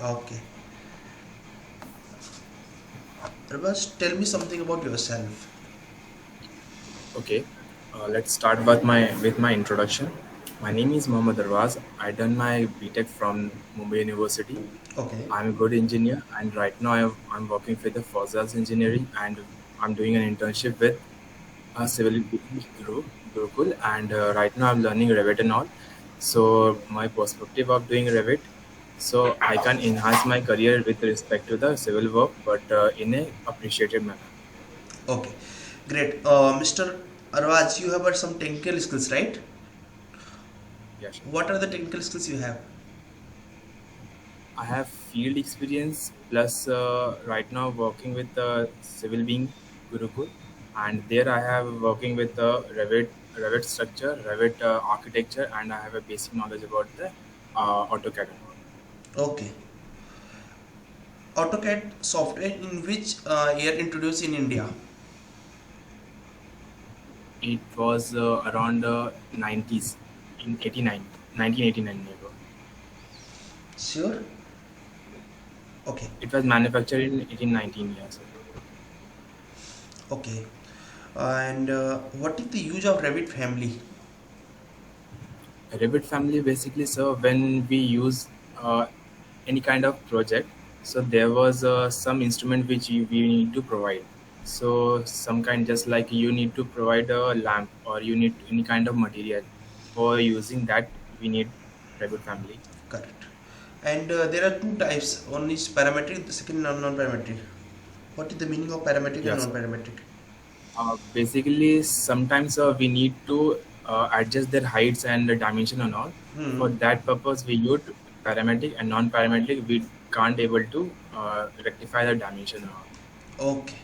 Okay. Arvaz, tell me something about yourself. Okay, let's start with my introduction. My name is Mohammad Arwaz. I done my BTech from Mumbai University. Okay. I'm a good engineer, and right now I'm working with the Fosils Engineering, and I'm doing an internship with Civil Engineering Gurukul, and right now I'm learning Revit and all. So my perspective of doing Revit, so I can enhance my career with respect to the civil work, but in a appreciated manner. Okay. Great. Mr. Arvaz, you have some technical skills, right? Yeah, sure. What are the technical skills you have? I have field experience plus right now working with Civil Being Gurukul, and there I have working with Revit structure, Revit architecture, and I have a basic knowledge about the AutoCAD. Okay. AutoCAD software in which year introduced in India? It was around 90s in 89, 1989 maybe. Sure. Okay. It was manufactured in 1819 years. Okay. And what is the use of Revit family? Revit family basically, so when we use uh, any kind of project, so there was some instrument which we need to provide. So some kind, just like you need to provide a lamp or you need any kind of material for using that, we need Revit family. Correct. And there are two types. One is parametric, the second non-parametric. What is the meaning of parametric and Yes. non-parametric? Basically, sometimes we need to adjust their heights and the dimension and all. Hmm. For that purpose, we use parametric and non-parametric. We can't able to rectify the dimension and all. Okay.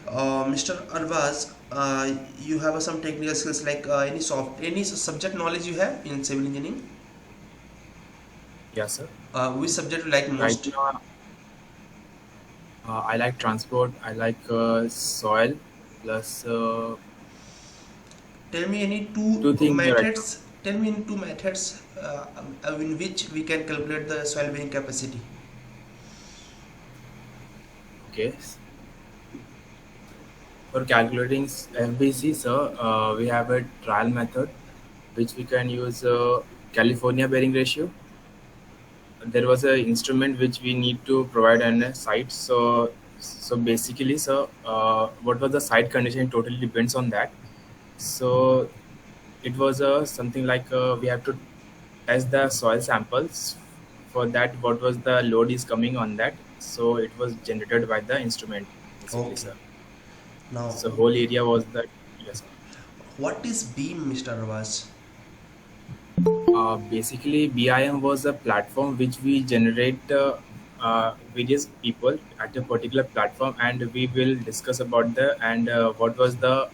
Mr. Arvaz, you have some technical skills like any subject knowledge you have in civil engineering? Yes, sir. Which subject you like Right most? now, I like transport. I like soil. Plus, Tell me any two two things right now. methods. Tell me any two methods in which we can calculate the soil bearing capacity. Okay. For calculating FBC, sir, we have a trial method which we can use California bearing ratio. There was an instrument which we need to provide on a site. So basically, so what was the site condition totally depends on that. So it was something like we have to test the soil samples. For that, what was the load is coming on that, so it was generated by the instrument basically, Okay. sir. Now, So whole area was that. Yes, sir. what is beam, Mr. Arvaz? Basically, BIM was a platform which we generate various people at a particular platform, and we will discuss about the and what was the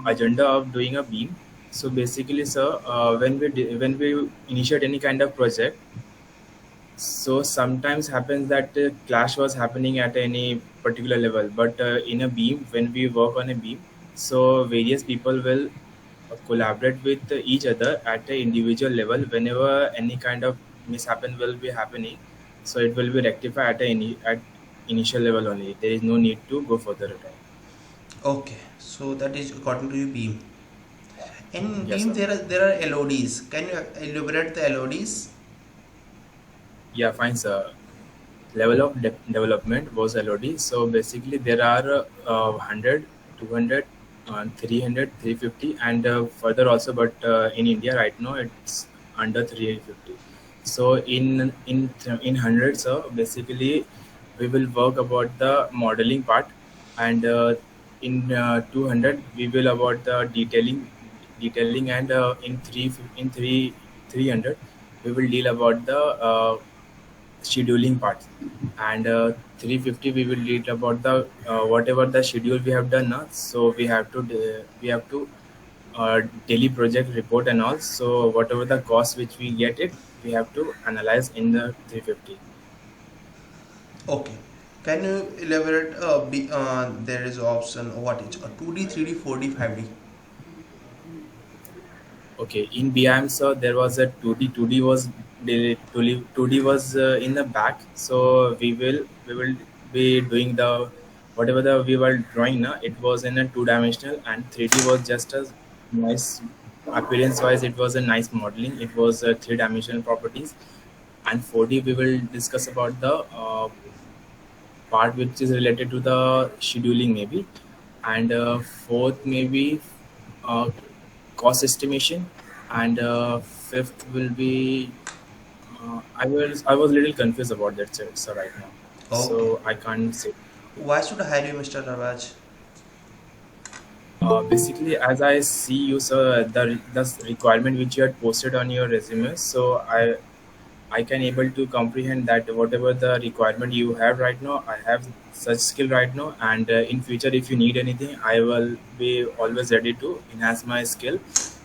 agenda of doing a beam. So basically, sir, when we initiate any kind of project, so sometimes happens that clash was happening at any particular level, but in a beam, when we work on a beam, so various people will collaborate with each other at an individual level. Whenever any kind of mishappen will be happening, so it will be rectified at initial level only. There is no need to go further at all. Okay, so that is according to you beam. In Yes, beam sir. there are LODs. Can you elaborate the LODs? Yeah, fine, sir. Level of development was LOD. So basically, there are 100, 200, 300, 350, and further also. But in India right now, it's under 350. So in hundreds, basically, we will work about the modeling part, and in 200 we will about the detailing, and in 300 we will deal about the scheduling part, and 350 we will read about the whatever the schedule we have done now, so we have to daily project report and all, so whatever the cost which we get it, we have to analyze in the 350. Okay. Can you elaborate? There is option. What is 2D, 3D, 4D, 5D? Okay, in BIM, so there was a 2D. 2D was 2D was in the back, so we will be doing the whatever the we were drawing now. It was in a two-dimensional, and 3D was just a nice appearance wise. It was a nice modeling. It was three-dimensional properties, and 4D we will discuss about the part which is related to the scheduling maybe, and fourth maybe uh, cost estimation, and fifth will be I was a little confused about that, sir, right now, Okay. so I can't say. Why should I hire you, Mr. Arvaz? Basically, as I see you, sir, the requirement which you had posted on your resume, so I can able to comprehend that whatever the requirement you have right now, I have such skill right now, and in future if you need anything, I will be always ready to enhance my skill,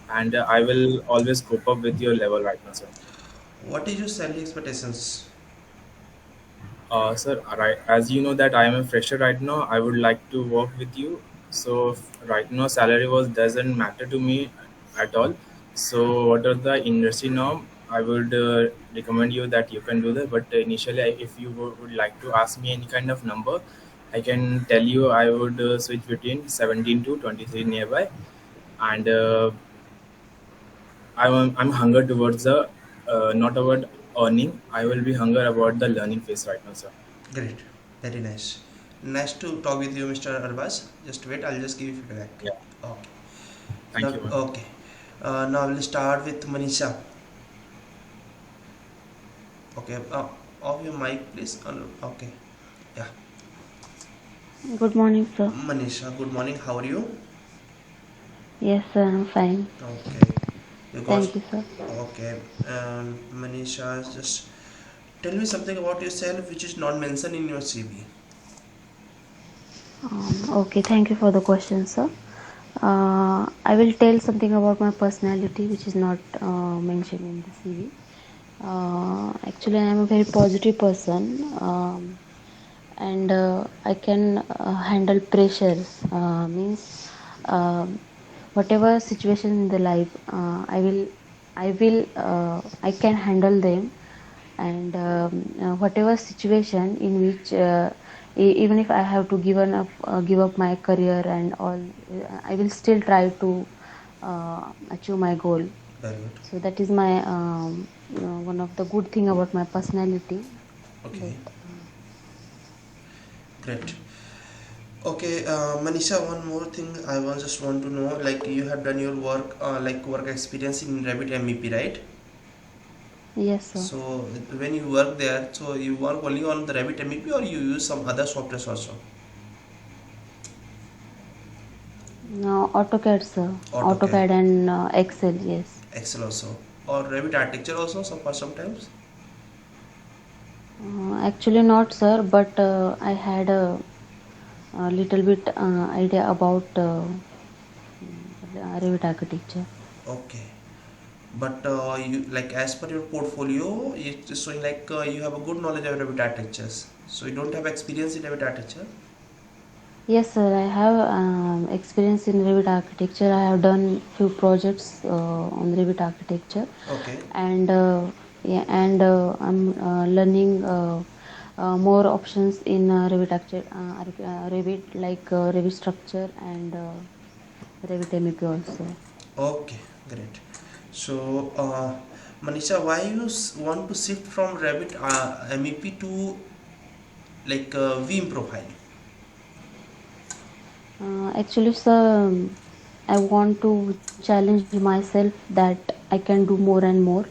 and I will always cope up with your level right now, sir. What is your salary expectations? Sir, right, as you know that I am a fresher right now, I would like to work with you. So right now, salary was doesn't matter to me at all. So what are the industry norm? I would recommend you that you can do that. But initially, if you would like to ask me any kind of number, I can tell you I would switch between 17 to 23 nearby, and I'm hunger towards the not about earning. I will be hunger about the learning phase right now, sir. Great. Very nice. Nice to talk with you, Mr. Arvaz. Just wait, I'll just give you feedback. Yeah. Okay. Thank Now, you, man. okay. Now we'll start with Manisha. Okay. Off your mic, please. Okay. Yeah. Good morning, sir. Manisha, good morning. How are you? Yes, sir, I'm fine. Okay. You got. Thank you, sir. Okay. Manisha, just tell me something about yourself which is not mentioned in your CV. Okay, thank you for the question, sir. I will tell something about my personality, which is not mentioned in the CV. Actually, I am a very positive person, and I can handle pressure. Means whatever situation in the life, I can handle them, and whatever situation in which even if I have to give up my career and all, I will still try to achieve my goal. Very good. So that is my one of the good thing about my personality. Okay. That Great. Okay, Manisha, one more thing I just want to know, like you have done your work, like work experience in Revit MEP, right? yes, sir. So when you work there, so you work only on the Revit MEP or you use some other softwares also? Now AutoCAD, sir. AutoCAD, AutoCAD and Excel. Yes. Excel also, or Revit Architecture also, some for sometimes. Actually not, sir, but I had a little bit idea about Revit architecture. Okay, but you like as per your portfolio, it's showing like you have a good knowledge of Revit Architectures. So you don't have experience in Revit Architecture. Yes, sir. I have experience in Revit architecture. I have done few projects on Revit architecture, Okay. and yeah, and I'm learning more options in Revit, like Revit structure and Revit MEP also. Okay, great. So, Manisha, why you want to shift from Revit MEP to like Veeam profile? Actually, sir, I want to challenge myself that I can do more and more.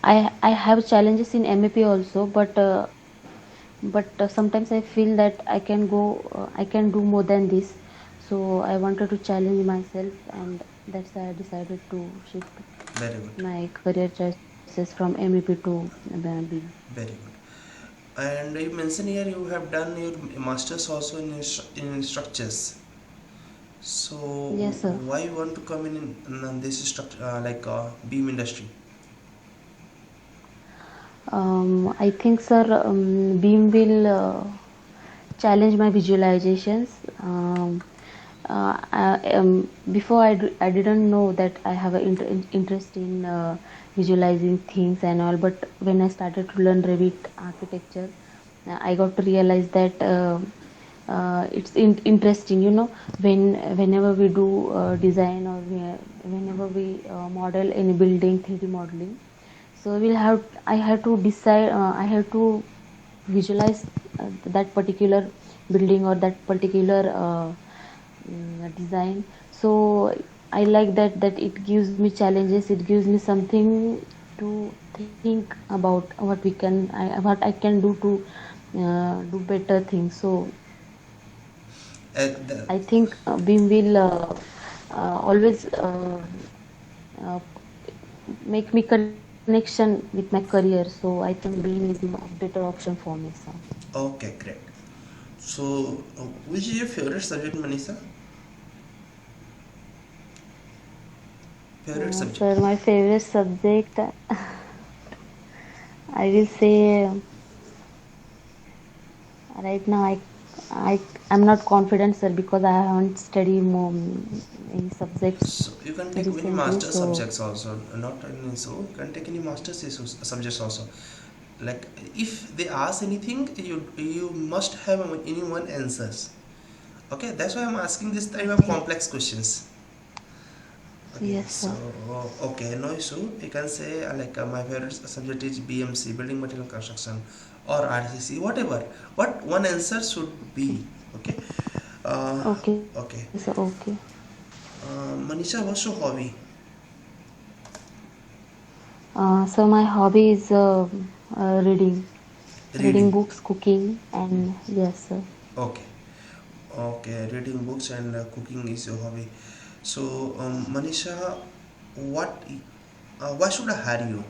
I have challenges in MEP also, but sometimes I feel that I can do more than this. So I wanted to challenge myself, and that's why I decided to shift Very good, my career choices from MEP to B. very good. And you mentioned here you have done your masters also in structures. So Yes, sir. why you want to come in this structure like beam industry? I think, sir, Beam will challenge my visualizations. Before I didn't know that I have an interest in visualizing things and all. But when I started to learn Revit architecture, I got to realize that it's interesting, whenever we do design, or whenever we model any building, 3D modeling. So I have to decide, I have to visualize that particular building or that particular design. So I like that it gives me challenges, it gives me something to think about what I can do to do better things. So The, I think BIM will always uh, make me connection with my career. So I think BIM is a better option for me. So. okay, great. So, which is your favorite subject, Manisha? Favorite subject? Sir, my favorite subject, I will say right now I'm not confident, sir, because I haven't studied more any subjects So you can take any recently. master So subjects also, not only so. You can take any master subjects also. Like if they ask anything, you must have any one answers. Okay, that's why I'm asking this type of complex questions. Okay, yes, so sir. okay, no issue. You can say my favorite subject is BMC, Building Material Construction, or RCC, whatever. What one answer should be? Okay. Okay, sir. Okay. Okay. Manisha, what's your hobby? So my hobby is reading, Reading. books, cooking, and yes, sir. Okay. Okay, reading books and cooking is your hobby. So, Manisha, what? Why should I hire you?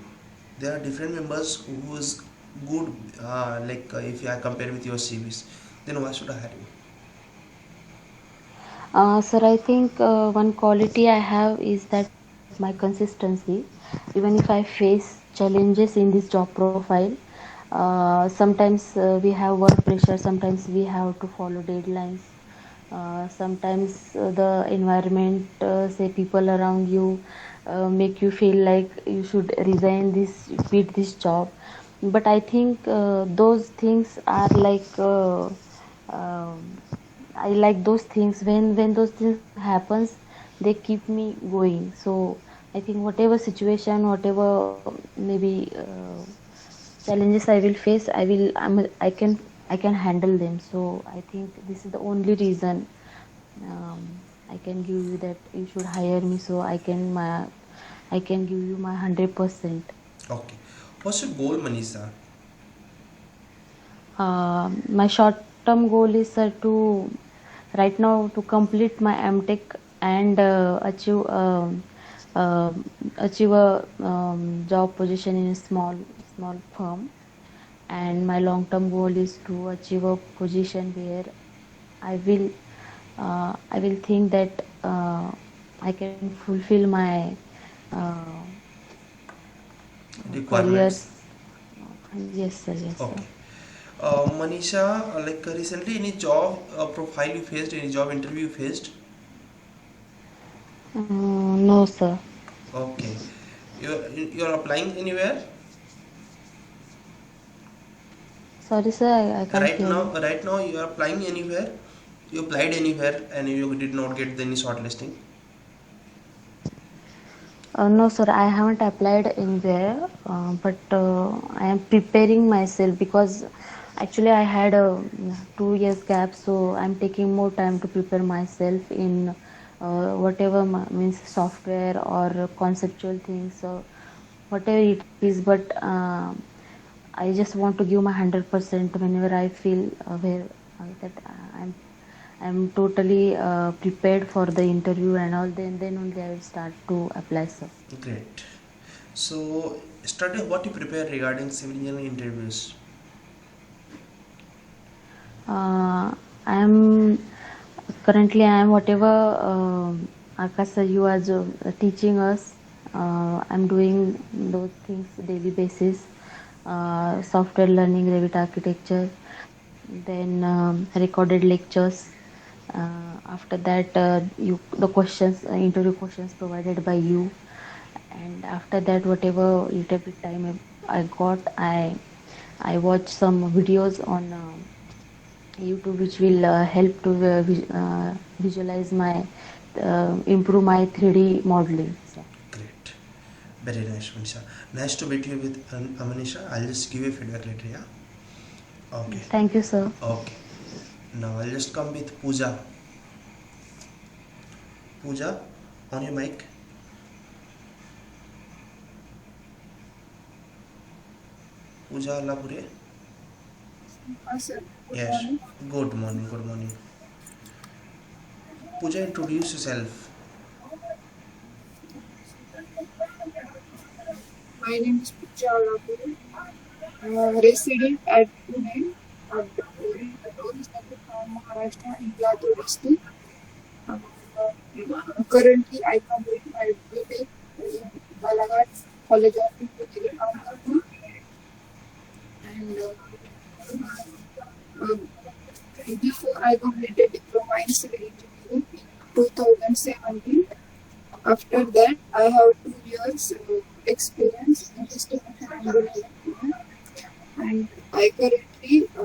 There are different members who is good. If I compare with your CVs, then why should I hire you? Sir, I think one quality I have is that my consistency. Even if I face challenges in this job profile, sometimes we have work pressure, sometimes we have to follow deadlines, sometimes the environment, say people around you, make you feel like you should resign this, quit this job. But I think those things are like. I like those things. When those things happens, they keep me going. So I think whatever situation, whatever maybe challenges I will face, I can handle them. So I think this is the only reason um, I can give you that you should hire me. So I can give you my 100%. Okay. What's your goal, Manisha? My short term goal is to right now to complete my MTech and uh, achieve a job position in a small firm. And my long term goal is to achieve a position where I will I will think that I can fulfill my uh, careers. Requirements. Yes, sir. Yes, sir. Okay. Manisha, recently any job profile you faced, any job interview you faced? No, sir. Okay. You're applying anywhere? Sorry, sir. I can't Right hear now, you. right now you are applying anywhere? You applied anywhere and you did not get any shortlisting? No, sir, I haven't applied anywhere, but I am preparing myself because actually I had a 2 years gap, so I'm taking more time to prepare myself in whatever means software or conceptual things, whatever it is. But I just want to give my 100% whenever I feel that I'm totally prepared for the interview and all. Then only I will start to apply, sir. Great. So, study what you prepare regarding civil engineering interviews. I'm currently I am whatever Akash sir you are teaching us. I'm doing those things daily basis. Software learning, Revit architecture, then recorded lectures. After that, the questions, interview questions provided by you, and after that, whatever little bit time I got, I watched some videos on YouTube, which will help to visualize my improve my 3D modeling. So, Great. Very nice, Manisha. Nice to meet you with Manisha. I'll just give you feedback later, yeah? Okay. thank you, sir. Okay. Now I'll just come with Pooja. Pooja, on your mic. Pooja Lapure. Sir, good Yes. morning. Good morning. Good morning. Pooja, introduce yourself. My name is Pooja Alapur, resident at Pune, originally from Maharashtra in Latur district. Uh, Currently, I complete my BTech in Balaghat College of Engineering, Ahmedabad. And before I completed diploma in civil engineering in 2017. After that, I have 2 years experience in estimation and development, and I currently I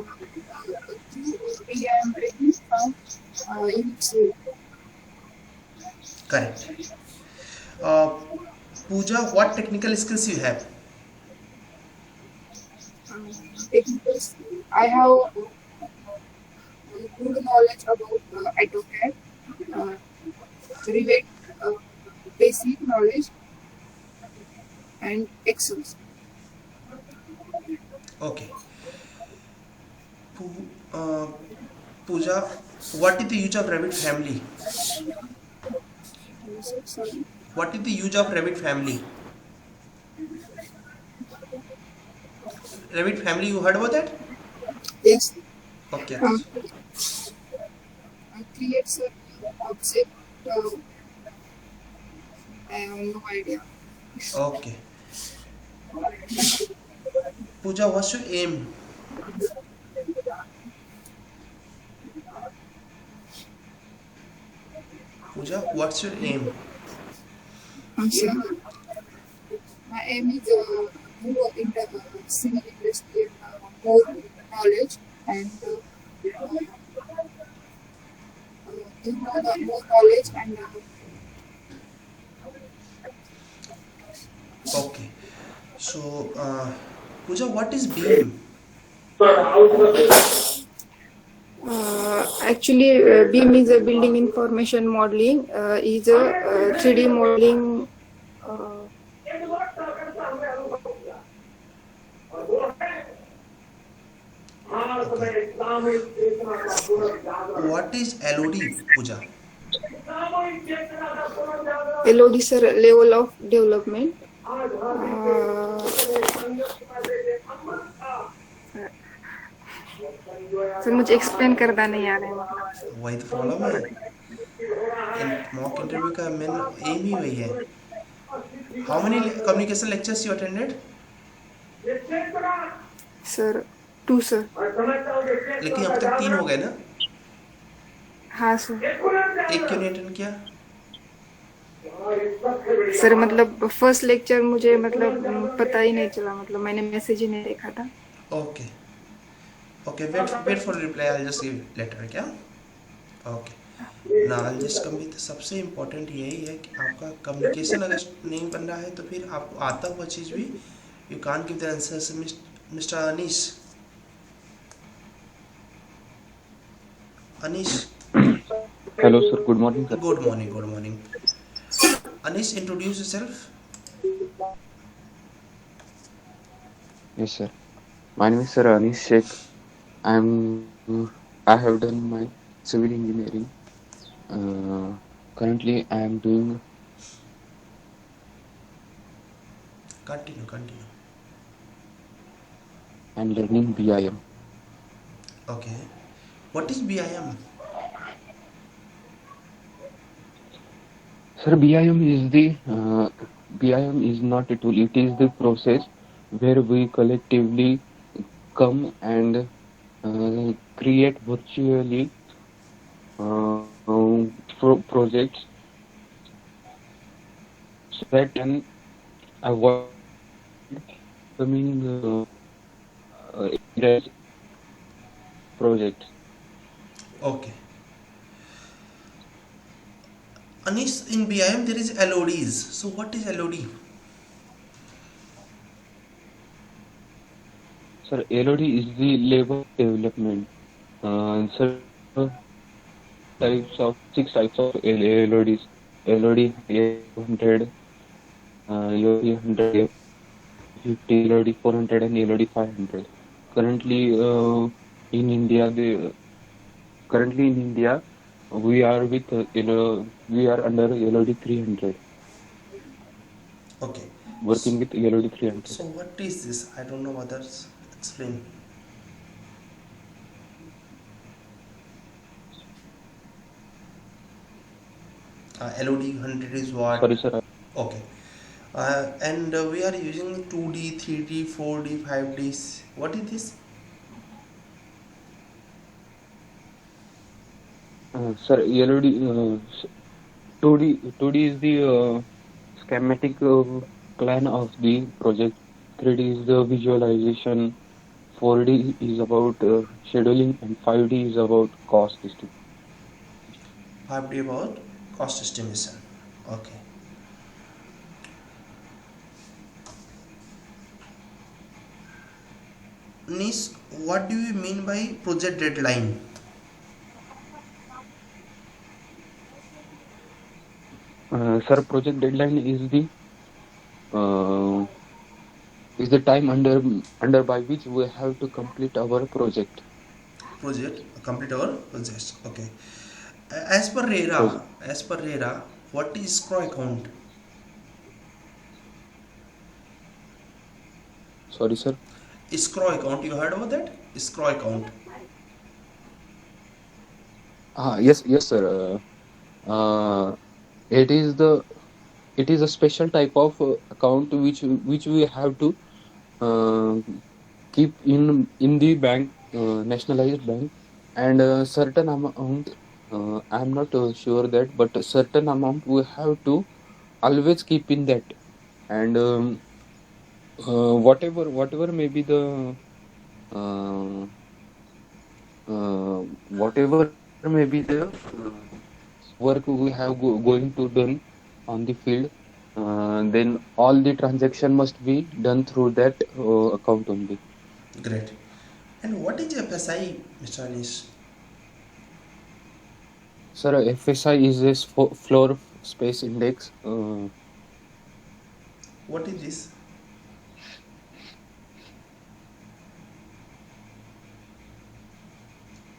am training from UC. Correct. Uh, Pooja, what technical skills you have? Technical skill. I have good knowledge about AutoCAD, Revit, basic knowledge, and Excel. Okay. Uh, Pooja, what is the use of Revit family? Sorry. What is the use of Revit family? Revit family, you heard about that? Yes. Okay. Creates a new object. I have no idea. Okay. Pooja, what's your aim? Pooja, what's your aim? So, my aim is more in the civil industry and more knowledge and to know the more knowledge and Okay. So, Pooja, what is BEAM? actually BIM is a building information modeling is a 3D modeling What is LOD, Pooja? LOD sir level of development sir मुझे explain करना नहीं आ रहा है वही तो problem है mock interview का main M ही वही है how many communication lectures you attended sir 2 sir लेकिन अब तक 3 हो गए ना हाँ सर एक क्यों नहीं अटेंड किया सर मतलब फर्स्ट लेक्चर मुझे मतलब पता ही नहीं चला मतलब मैंने मैसेज ही नहीं देखा था okay okay wait for reply I just give letter क्या ओके ना आई जस्ट कम विद सबसे इम्पोर्टेंट यही है कि आपका कम्युनिकेशन अगर नहीं बन रहा है तो फिर आपको आता हुआ चीज़ भी you can't give the answers mister Anish Anish Hello, sir. Good morning, sir. Good morning Anish introduce yourself Yes, sir. My name is Sir Anish Sheikh. I have done my civil engineering. Currently, I am doing continue and learning BIM. Okay. What is BIM? Sir, BIM is not a tool. It is the process where we collectively come and create virtually projects so that can avoid coming errors project. Okay. Anish, in BIM there is LODs. So what is LOD? Sir, LOD is the labor development. Sir, six types of LODs. LOD 800, LOD 100, 50, LOD 400, and LOD 500. Currently, in India, currently in India, we are with we are under LOD 300, Okay. working with LOD 300. So what is this? I don't know others. Explain. LOD 100 is what? Sorry, sir. Okay. And we are using 2D, 3D, 4D, 5D. What is this? Sir, LOD 2D is the schematic plan of the project. 3D is the visualization. 4D is about scheduling, and 5D is about cost estimation. 5D about cost estimation. Okay. Nis, what do you mean by project deadline? Sir, project deadline uh, is the time under by which we have to complete our project. Project, complete our project. Okay. As per RERA, Project. what is scroll account? Sorry, sir. Scroll account, you heard about that? Scroll account. Yes, sir. Uh, it is a special type of account which we have to uh, keep in the bank, nationalized bank, and certain amount. I'm not sure that, but a certain amount we have to always keep in that, and whatever may be the uh, whatever may be the work we have going to done on the field, then all the transaction must be done through that account only. Great. And what is FSI, Mr. Anish? Sir, FSI is a floor space index. What is this?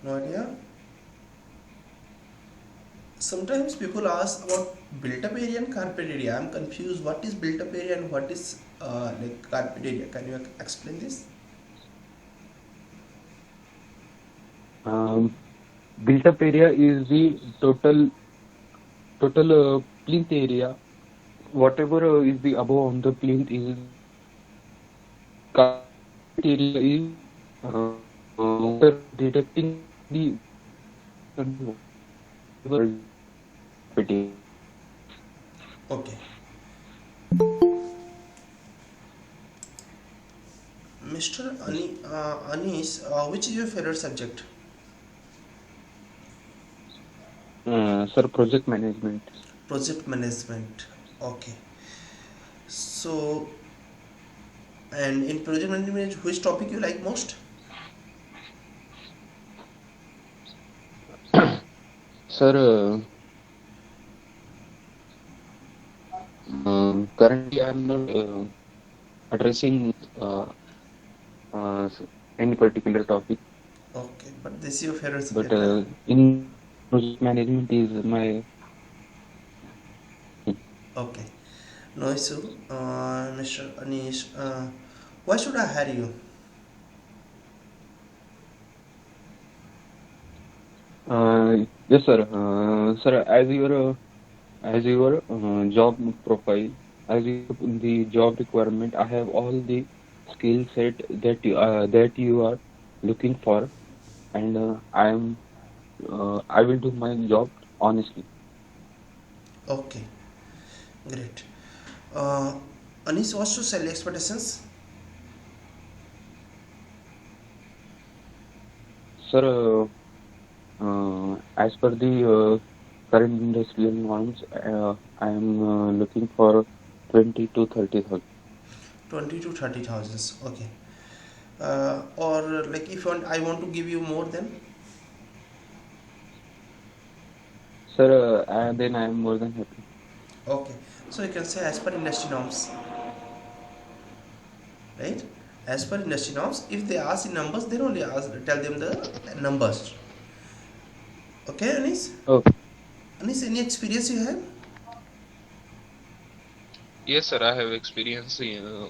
No idea. Sometimes people ask about built-up area and carpet area. I'm confused. What is built-up area and what is like carpet area? Can you explain this? Built up area is the total plinth area. Whatever is the above on the plinth is carpet area is deducting the carpet area. Okay. Mr. Anish, which is your favorite subject? Sir, project management. Project management. Okay. So, and in project management, which topic you like most? Sir, currently I am not addressing uh, any particular topic, Okay, but this is your favorite but subject, na? in project management is my. Okay. No issue. Mr. Anish, why should I hire you? Yes, sir. Sir, as your job profile, as the job requirement, I have all the skill set that you are looking for, and I will do my job honestly. Okay, great. Uh, Anish, what's your salary expectations? Sir, as per the current industrial norms, I am looking for 20 to 30,000. 20 to 30,000. Okay. Or like if you want, I want to give you more then. Sir, then I am more than happy. Okay. So you can say as per industry norms, right? As per industry norms, if they ask in numbers, then only tell them the numbers. Okay, Anish? Okay. Anish, any experience you have? Yes, sir, I have experience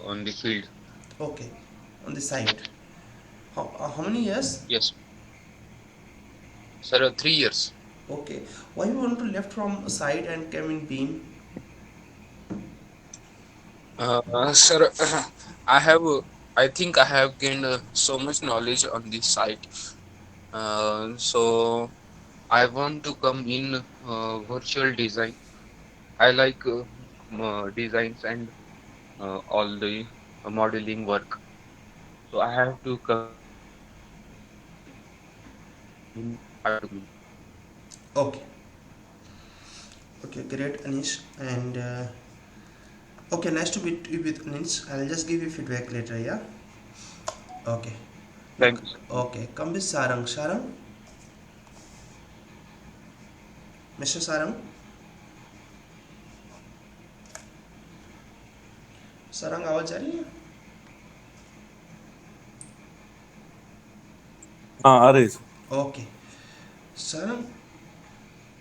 on the field. Okay, on the site. How many years? Yes, sir, 3 years. Okay. Why you want to left from site and came in beam? Sir, I think I have gained so much knowledge on this site. So I want to come in virtual design. I like designs and all the modeling work. So I have to come in. Okay. Okay, great, Anish. And okay, nice to meet you with Anish. I'll just give you feedback later, yeah? Okay. Now, Thank you, sir. okay, come with Sarang. Sarang? Mr. Sarang? Sarang, आवाज आ रही है? हाँ आ रही sir. Okay. Sarang,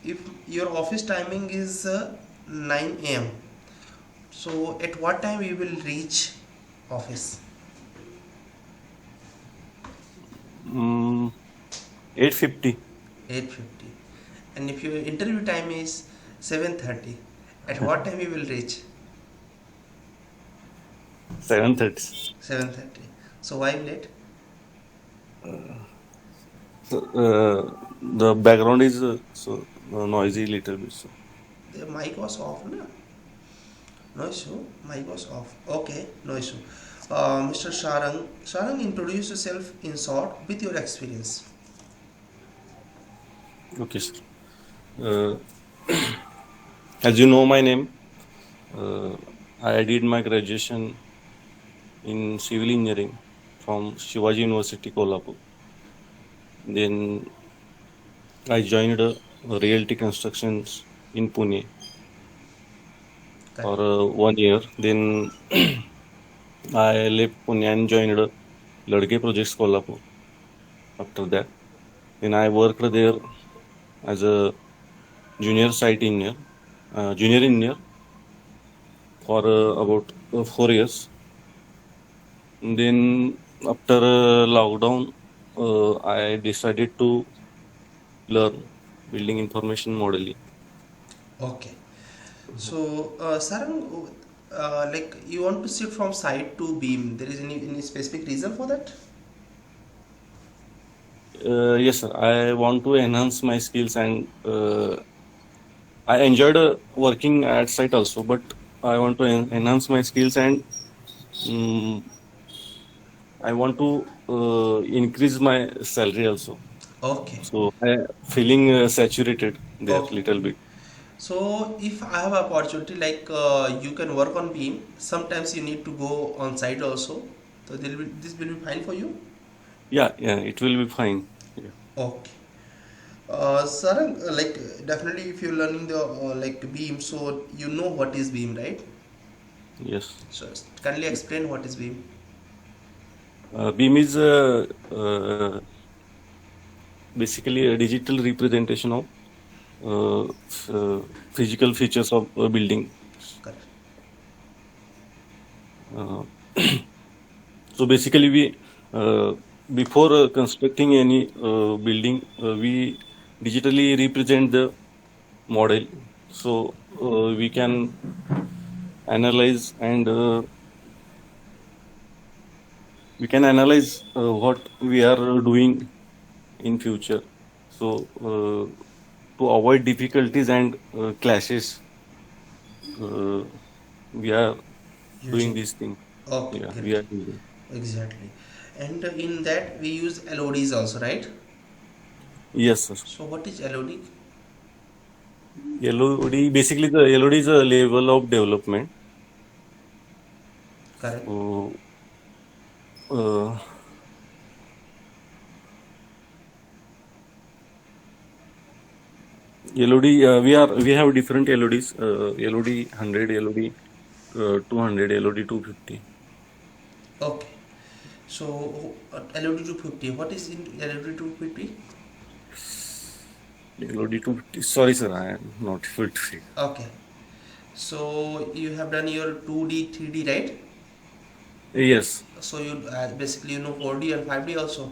if your office timing is 9 a.m., so at what time you will reach office? 8:50. 8:50. And if your interview time is 7:30, at what time you will reach? 7:30. 7:30. So why late? So, the background is noisy little bit. So. The mic was off, no? No issue. Mic was off. Okay, no issue. Mr. Sarang, Sarang, introduce yourself in short with your experience. Okay, sir. Uh, as you know my name, I did my graduation in civil engineering from Shivaji University, Kolhapur. Then I joined Realty Constructions in Pune for 1 year. Then I left Pune and joined Ladke Projects Kolhapur. After that, then I worked there as a junior engineer for about 4 years. And then after lockdown, I decided to learn building information modeling. Okay. So, Sarang, like you want to shift from site to beam. There is any specific reason for that? Yes, sir. I want to enhance my skills and I enjoyed working at site also, but I want to enhance my skills and um, I want to increase my salary also. Okay. So I feeling saturated there Okay. little bit. So, if I have opportunity, like you can work on beam, sometimes you need to go on site also. So, this will be fine for you. Yeah, it will be fine. Yeah. Okay. Sarang, like definitely if you're learning the like beam, so you know what is beam, right? Yes. So kindly explain what is beam. Beam is basically a digital representation of physical features of a building. Correct. Uh, so basically, we before constructing any building, we digitally represent the model, so we can analyze and what we are doing in future. So to avoid difficulties and clashes, we are doing using. these things. Okay, Yeah, we great. are using. Exactly. And in that we use LODs also, right? Yes, sir. So what is LOD? LOD, basically the LOD is a level of development. Correct. So, uh, LOD, we have different LODs. LOD 100, LOD 200, LOD 250. Okay. So LOD 250. What is in LOD 250? LOD 250. Sorry, sir, I am not able to say. Okay. So you have done your 2D, 3D, right? Yes. So you basically you know 4D and 5D also.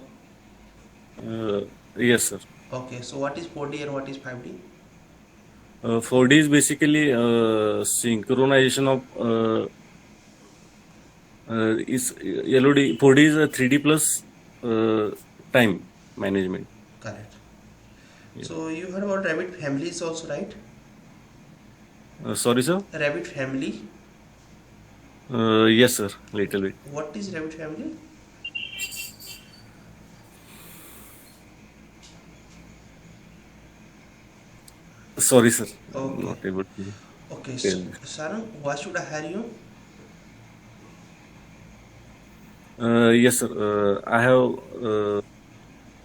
Uh, yes, sir. Okay. So what is 4D and what is 5D? 4D is basically synchronization of is LOD. 4D is a 3D plus time management. Correct. Yeah. So you heard about Rabbit families also, right? Sorry, sir. Rabbit family. Yes, sir. Little bit. What is Rabbit family? Sorry, sir. I'm Okay. not able to Okay. tell. Sarang, why should I hire you? Yes, sir. I have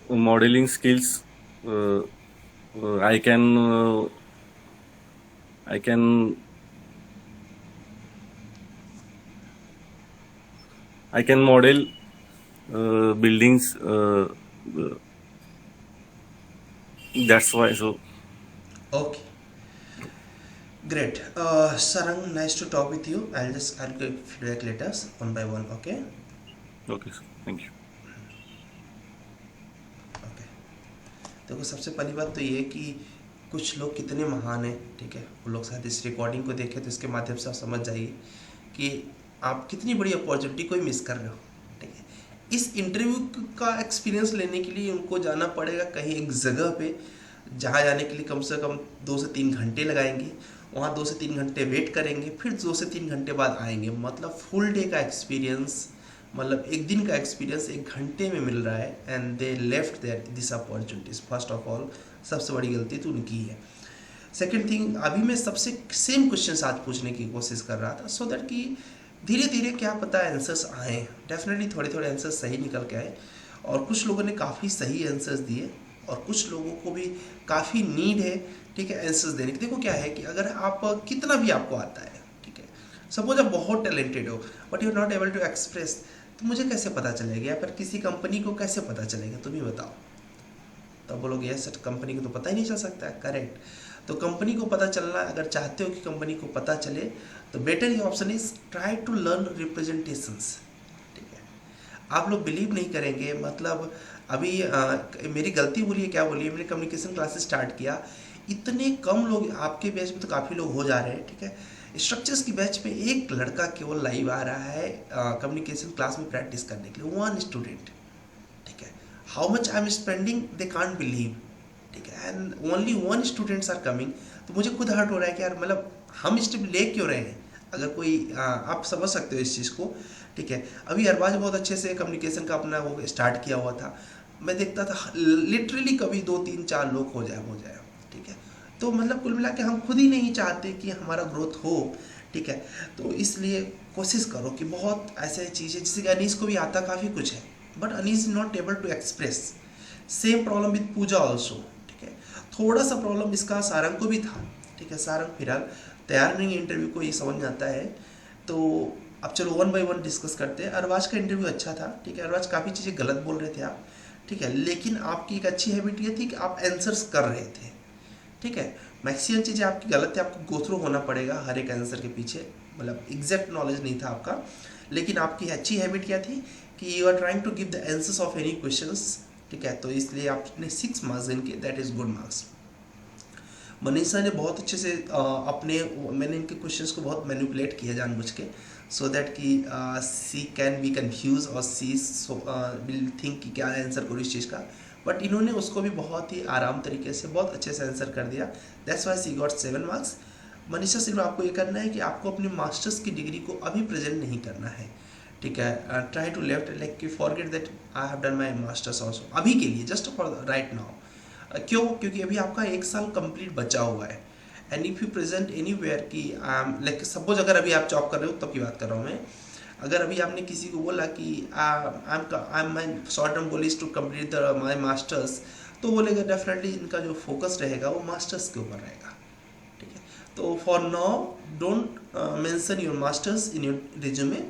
modeling skills. Uh, I can I can model buildings. That's why. So Okay. Great. Sarang, nice to talk with you. I'll give feedback later one by one. Okay. okay, sir. Thank you. Okay, देखो सबसे पहली बात तो ये है कि कुछ लोग कितने महान हैं, ठीक है। वो लोग शायद इस रिकॉर्डिंग को देखें तो इसके माध्यम से आप समझ जाइए कि आप कितनी बड़ी अपॉर्चुनिटी को मिस कर रहे हो, ठीक है। इस इंटरव्यू का एक्सपीरियंस लेने के लिए उनको जाना पड़ेगा कहीं एक जगह पे, जहाँ जाने के लिए कम से कम 2 से 3 घंटे लगाएंगे, वहाँ 2 से 3 घंटे वेट करेंगे, फिर 2 से 3 घंटे बाद आएंगे। मतलब फुल डे का एक्सपीरियंस, मतलब एक दिन का एक्सपीरियंस 1 घंटे में मिल रहा है। And they left there this opportunities. First of all सबसे बड़ी गलती तो उनकी है। सेकेंड थिंग, अभी मैं सबसे सेम क्वेश्चन आज पूछने की कोशिश कर रहा था, सो दैट कि धीरे धीरे क्या पता आंसर्स आए। डेफिनेटली थोड़े थोड़े आंसर्स सही निकल के आए, और कुछ लोगों ने काफ़ी सही आंसर्स दिए, और कुछ लोगों को भी काफ़ी नीड है, ठीक है, आंसर्स देने की। देखो क्या है कि अगर आप कितना भी आपको आता है, ठीक है, सपोज आप बहुत टैलेंटेड हो but you are not able to express, तो मुझे कैसे पता चलेगा, या फिर किसी कंपनी को कैसे पता चलेगा, तुम ही बताओ। तो बोलोगे यस कंपनी को तो पता ही नहीं चल सकता है। करेक्ट। तो कंपनी को पता चलना, अगर चाहते हो कि कंपनी को पता चले, तो बेटर ये option is try to learn representations, ठीक है। आप लोग बिलीव नहीं करेंगे, मतलब अभी मेरी गलती बोलिए क्या बोलिए, मैंने कम्युनिकेशन क्लासेस स्टार्ट किया, इतने कम लोग, आपके बैच में तो काफ़ी लोग हो जा रहे हैं, ठीक है। स्ट्रक्चर्स की बैच में एक लड़का केवल लाइव आ रहा है कम्युनिकेशन क्लास में प्रैक्टिस करने के लिए, 1 स्टूडेंट, ठीक है। How much I am spending they can't believe, ठीक है, and only 1 students are coming. तो मुझे खुद हर्ट हो रहा है कि यार, मतलब हम स्टेप ले क्यों रहे हैं। अगर कोई आप समझ सकते हो इस चीज़ को, ठीक है। अभी अरबाज बहुत अच्छे से कम्युनिकेशन का अपना वो स्टार्ट किया हुआ था, मैं देखता था लिटरली कभी 2 3 4 लोग हो जाए, ठीक है। तो मतलब कुल मिला के हम खुद ही नहीं चाहते कि हमारा ग्रोथ हो, ठीक है। तो इसलिए कोशिश करो कि बहुत ऐसे चीज़ें, जैसे कि अनीस को भी आता काफ़ी कुछ है, but Anees is not able to express. Same problem with Pooja also, ठीक है। थोड़ा सा प्रॉब्लम इसका सारंग को भी था, ठीक है। सारंग फिलहाल तैयार नहीं है इंटरव्यू को, ये समझ में आता है। तो अब चलो 1 बाय 1 डिस्कस करते हैं। अरबाज का इंटरव्यू अच्छा था, ठीक है। अरबाज काफ़ी चीज़ें गलत बोल रहे थे आप, ठीक है, लेकिन आपकी एक अच्छी हैबिट ये थी कि आप आंसर्स कर रहे थे, ठीक है। मैक्सिमम चीज़ें आपकी गलत है, आपको गो थ्रू होना पड़ेगा हर एक आंसर के पीछे, मतलब एग्जैक्ट नॉलेज नहीं था आपका, लेकिन आपकी अच्छी हैबिट क्या थी कि you are trying to give the answers of any questions, ठीक है। तो इसलिए आपने 6 मार्क्स गेन किए, that is good marks. Manisha ने बहुत अच्छे से मैंने इनके क्वेश्चंस को बहुत मैनिपुलेट किया जानबूझ के, सो दैट कि सी कैन बी कन्फ्यूज और सी विल थिंक कि क्या आंसर करूँ इस चीज़ का, बट इन्होंने उसको भी बहुत ही आराम तरीके से बहुत अच्छे से आंसर कर दिया। That's why she got 7 marks. Manisha सिर्फ आपको ये करना है कि आपको अपनी मास्टर्स की डिग्री को अभी प्रेजेंट नहीं करना है, ठीक है। ट्राई टू लेफ्ट लाइक कि forget that I have done my masters also, अभी के लिए, जस्ट फॉर राइट नाउ। क्यों? क्योंकि अभी आपका 1 साल कंप्लीट बचा हुआ है। And if you present anywhere कि लाइक सपोज अगर अभी आप जॉब कर रहे हो तब की बात कर रहा हूँ मैं, अगर अभी आपने किसी को बोला कि I am my short term goal is to complete my masters, तो बोलेगा डेफिनेटली इनका जो फोकस रहेगा वो मास्टर्स के ऊपर रहेगा, ठीक है। तो for now don't mention your masters in your resume.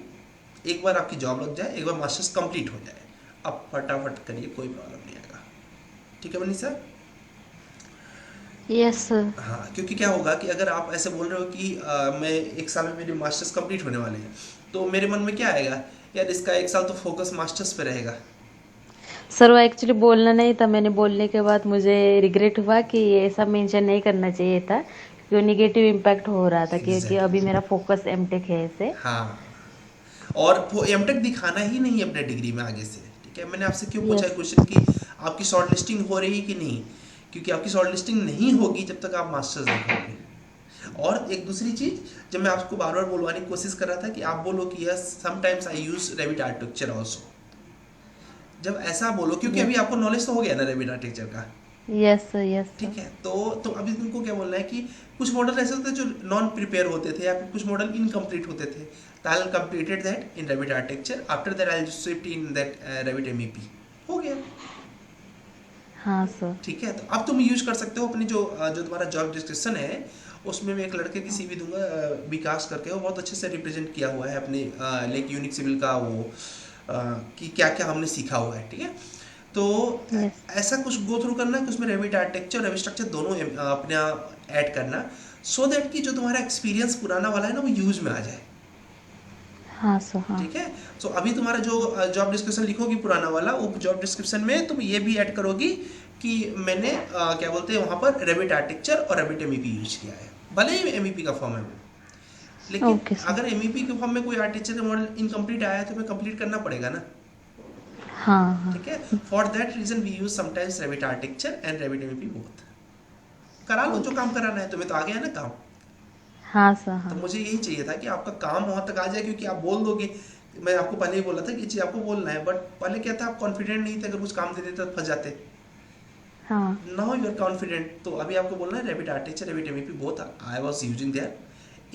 एक बार आपकी जॉब लग जाए, एक बार मास्टर्स कंप्लीट हो जाए, अब फटाफट करिए, कोई प्रॉब्लम नहीं आएगा, ठीक है मनीषा। Yes sir. हाँ, क्योंकि क्या होगा कि अगर आप ऐसे बोल रहे हो कि मैं 1 साल में मेरे मास्टर्स कंप्लीट होने वाले हैं, तो मेरे मन में क्या आएगा, यार इसका 1 साल तो फोकस मास्टर्स पे रहेगा। सर वो एक्चुअली बोलना नहीं था, मैंने बोलने के बाद मुझे रिग्रेट हुआ कि ये सब मेंशन नहीं करना चाहिए था, क्योंकि नेगेटिव इम्पैक्ट हो रहा था, क्योंकि एग्जैक्टली, अभी मेरा फोकस एमटेक है ऐसे। हाँ, और वो एमटेक दिखाना ही नहीं है अपने डिग्री में आगे से, ठीक है। मैंने आपसे क्यों पूछा है यस। क्वेश्चन कि आपकी शॉर्ट लिस्टिंग हो रही कि नहीं, क्योंकि आपकी शॉर्ट लिस्टिंग नहीं होगी जब तक आप मास्टर्स नहीं करोगे। और एक दूसरी चीज, जब मैं आपको बार बार बोलवाने की कोशिश कर रहा था कि आप बोलो कि yes sometimes I use Revit architecture also, जब ऐसा बोलो, क्योंकि अभी आपको नॉलेज तो हो गया ना रेविट आर्किटेक्चर का, यस सर, यस ठीक सर। है। तो अभी तुमको क्या बोलना है कि कुछ मॉडल ऐसे होते हैं जो नॉन प्रिपेयर होते थे, या फिर कुछ मॉडल इनकम्प्लीट होते थे, तो I completed that in Revit architecture, after that I shift in that Revit MEP, हो गया, हाँ सर। ठीक है। तो अब तुम यूज कर सकते हो अपनी जो तुम्हारा जॉब डिस्क्रिप्शन है, उसमें मैं एक लड़के की सीवी दूंगा, विकास करके, वो बहुत अच्छे से रिप्रेजेंट किया हुआ है अपने लाइक यूनिक सिविल का वो कि क्या क्या हमने सीखा हुआ है, ठीक है। तो यस। ऐसा कुछ गो थ्रू करना कि उसमें रेविट आर्किटेक्चर रेविट स्ट्रक्चर दोनों अपने ऐड करना, सो दैट कि जो तुम्हारा एक्सपीरियंस पुराना वाला है ना वो यूज में आ जाए, हाँ सर, हाँ। ठीक है। सो अभी तुम्हारा जो जॉब डिस्क्रिप्शन लिखोगी पुराना वाला, वो जॉब डिस्क्रिप्शन में तुम ये भी ऐड करोगी कि मैंने क्या बोलते हैं वहाँ पर रेविट आर्किटेक्चर और रेविट एमईपी यूज किया है, भले ही एमईपी का फॉर्म है वो, लेकिन ओके सर। अगर एमईपी के फॉर्म में कोई आर्किटेक्चर का मॉडल इनकम्प्लीट आया है तो हमें कंप्लीट करना पड़ेगा ना, हाँ हाँ। ठीक है। For that reason we use sometimes Revit architecture and Revit MEP both. करा लो जो काम कराना है, तुम्हें तो आ गया है ना काम, हाँ सर, तो हाँ। मुझे यही चाहिए था कि आपका काम वहाँ तक आ जाए, क्योंकि आप बोल दोगे, मैं आपको पहले ही बोला था कि ये चीज़ आपको बोलना है, बट पहले क्या था आप कॉन्फिडेंट नहीं थे, अगर कुछ काम दे देते तो फंस जाते, हाँ। Now you are confident. तो अभी आपको बोलना है Revit architecture Revit MEP both I was using there,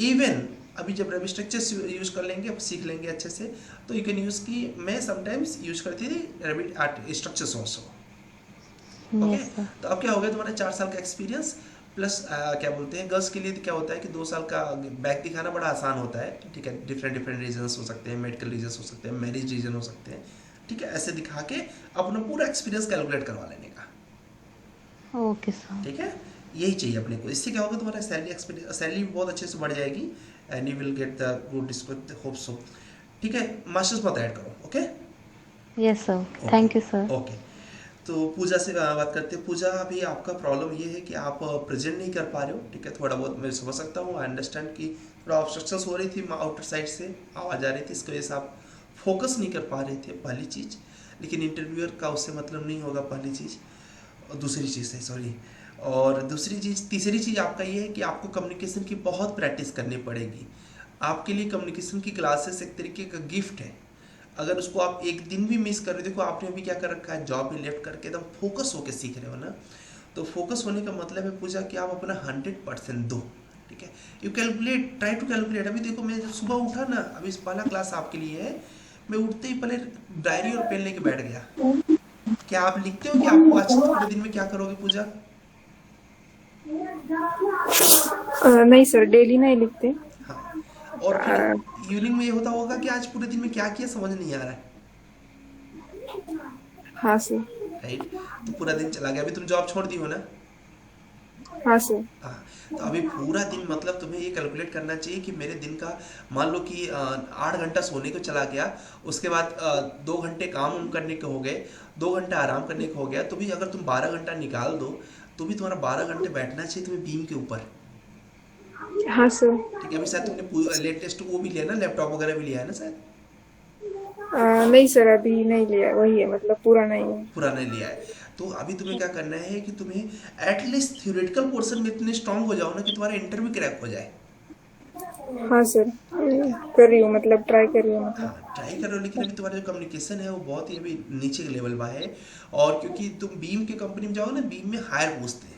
even अभी जब रेविट स्ट्रक्चर यूज कर लेंगे, अब सीख लेंगे अच्छे से, तो यू कैन यूज की मैं समटाइम्स यूज करती थी Revit structures also, okay. Yes sir. तो अब क्या हो गया, तुम्हारा 4 साल का एक्सपीरियंस प्लस क्या बोलते हैं, गर्ल्स के लिए क्या होता है कि 2 साल का बैक दिखाना बड़ा आसान होता है, ठीक है। डिफरेंट डिफरेंट रीजंस हो सकते हैं, मेडिकल रीजंस हो सकते हैं, मैरिज रीजन हो सकते हैं, ठीक है। ऐसे दिखा के अपना पूरा एक्सपीरियंस कैलकुलेट करवा लेने का, ओके सर। ठीक है। यही चाहिए अपने को, इससे क्या होगा तुम्हारा सैलरी बहुत अच्छे से बढ़ जाएगी, and you will get the good discount, hope so, ठीक है। मास्टर्स मत ऐड करो, okay. Yes sir, thank you sir. Okay, तो पूजा से बात करते हैं। पूजा, अभी आपका प्रॉब्लम ये है कि आप प्रेजेंट नहीं कर पा रहे हो, ठीक है। थोड़ा बहुत मैं समझ सकता हूँ, आई अंडरस्टैंड कि थोड़ा ऑब्स्ट्रक्शंस हो रही थी आउटर साइड से, आवाज़ आ रही थी, इसकी वजह से आप फोकस नहीं कर पा रहे थे, पहली चीज़। लेकिन इंटरव्यूअर का उससे मतलब नहीं होगा, पहली चीज़। और दूसरी चीज़ है, सॉरी, और दूसरी चीज़, तीसरी चीज़ आपका ये है कि आपको कम्युनिकेशन की बहुत प्रैक्टिस करनी पड़ेगी। आपके लिए कम्युनिकेशन की क्लासेस एक तरीके का गिफ्ट है, अगर उसको आप एक दिन भी मिस कर रहे हो, देखो आपने अभी क्या कर रखा है, जॉब में लेफ्ट करके एकदम फोकस होकर सीख रहे हो ना, तो फोकस होने का मतलब है पूजा कि आप अपना 100% दो, ठीक है। You calculate, try to calculate. अभी देखो मैं जब सुबह उठा ना, अभी पहला क्लास आपके लिए है, मैं उठते ही पहले डायरी और पेन लेके बैठ गया। क्या आप लिखते हो कि आपको आज पूरे दिन में क्या करोगे पूजा? नहीं सर, डेली नहीं लिखते। हाँ, और फिर इवनिंग में ये होता होगा कि आज पूरे दिन में क्या किया समझ नहीं आ रहा है, हाँ सर। राइट। तो पूरा दिन चला गया, अभी तुम जॉब छोड़ दी हो ना। हाँ सर। हाँ, तो अभी पूरा दिन मतलब तुम्हें ये कैलकुलेट करना चाहिए कि मेरे दिन का, मान लो कि 8 घंटा सोने को चला गया, उसके बाद 2 घंटे काम करने के हो गए, 2 घंटा आराम करने को हो गया, तो भी अगर तुम 12 घंटा निकाल दो तो भी तुम्हारा 12 घंटे बैठना चाहिए तुम्हें बीम के ऊपर, हाँ सर। ठीक है। अभी शायद तुमने लेटेस्ट वो भी लिया ना, लैपटॉप वगैरह भी लिया है ना शायद। नहीं सर, अभी नहीं लिया है, वही है मतलब पूरा नहीं है। पूरा नहीं लिया है। तो अभी तुम्हें क्या करना है कि तुम्हें एटलीस्ट थ्योरेटिकल पोर्शन में इतने स्ट्रांग हो जाओ ना कि तुम्हारा इंटरव्यू क्रैक हो जाए। हाँ सर, कर रही हूँ, मतलब ट्राई कर रही हूँ मतलब। हाँ ट्राई करो, लेकिन अभी तुम्हारा जो कम्युनिकेशन है वो बहुत ही अभी नीचे के लेवल पर है। और क्योंकि तुम बीम के कंपनी में जाओ ना, बीम में हायर पूछते हैं।